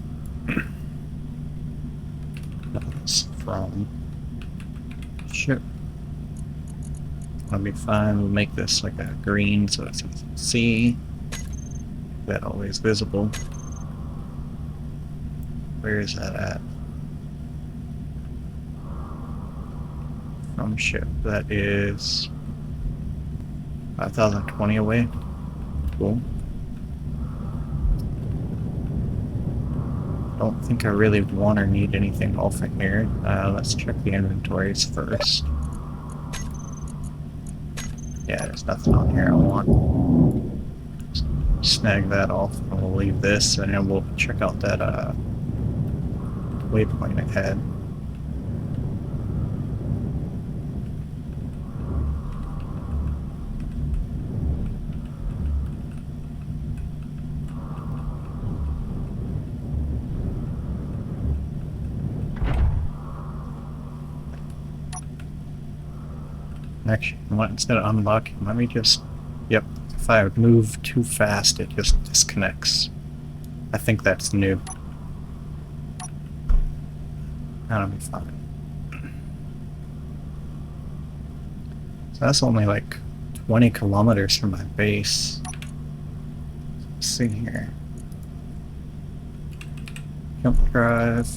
That's from ship. That'll be fine. We'll make this like a green so it's easy to see. That always visible. Where is that at? From ship. That is 5020 away. Cool. Don't think I really want or need anything off in here. Let's check the inventories first. Yeah, there's nothing on here I want. Snag that off, and we'll leave this, and then we'll check out that waypoint ahead. Actually, instead of unlocking, let me just... Yep, if I move too fast, it just disconnects. I think that's new. That'll be fine. So that's only like 20 kilometers from my base. Let's see here. Jump drive.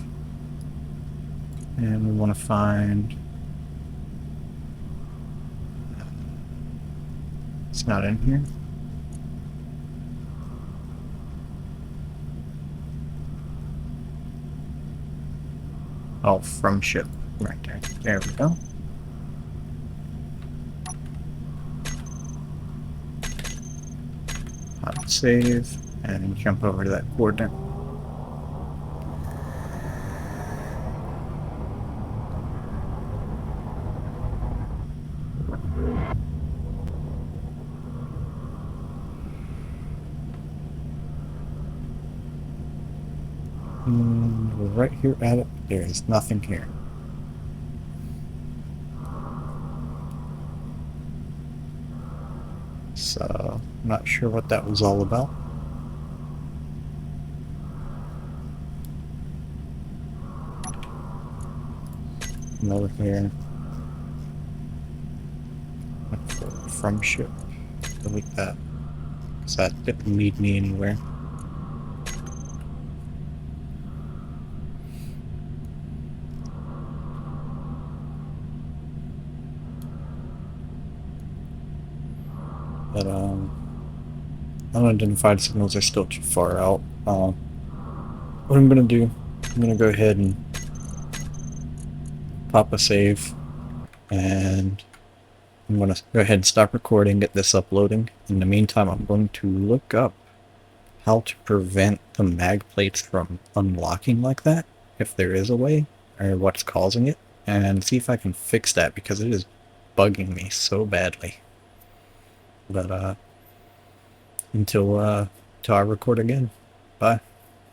And we want to find... It's not in here. Oh, from ship. Right there. There we go. save and jump over to that coordinate. We're right here at it. There is nothing here. So, not sure what that was all about. And over here. From ship. Delete that. Because that didn't lead me anywhere. But, unidentified signals are still too far out. What I'm gonna do, I'm gonna go ahead and pop a save, and I'm gonna go ahead and stop recording, get this uploading. In the meantime, I'm going to look up how to prevent the mag plates from unlocking like that, if there is a way, or what's causing it, and see if I can fix that, because it is bugging me so badly. But, until I record again. Bye.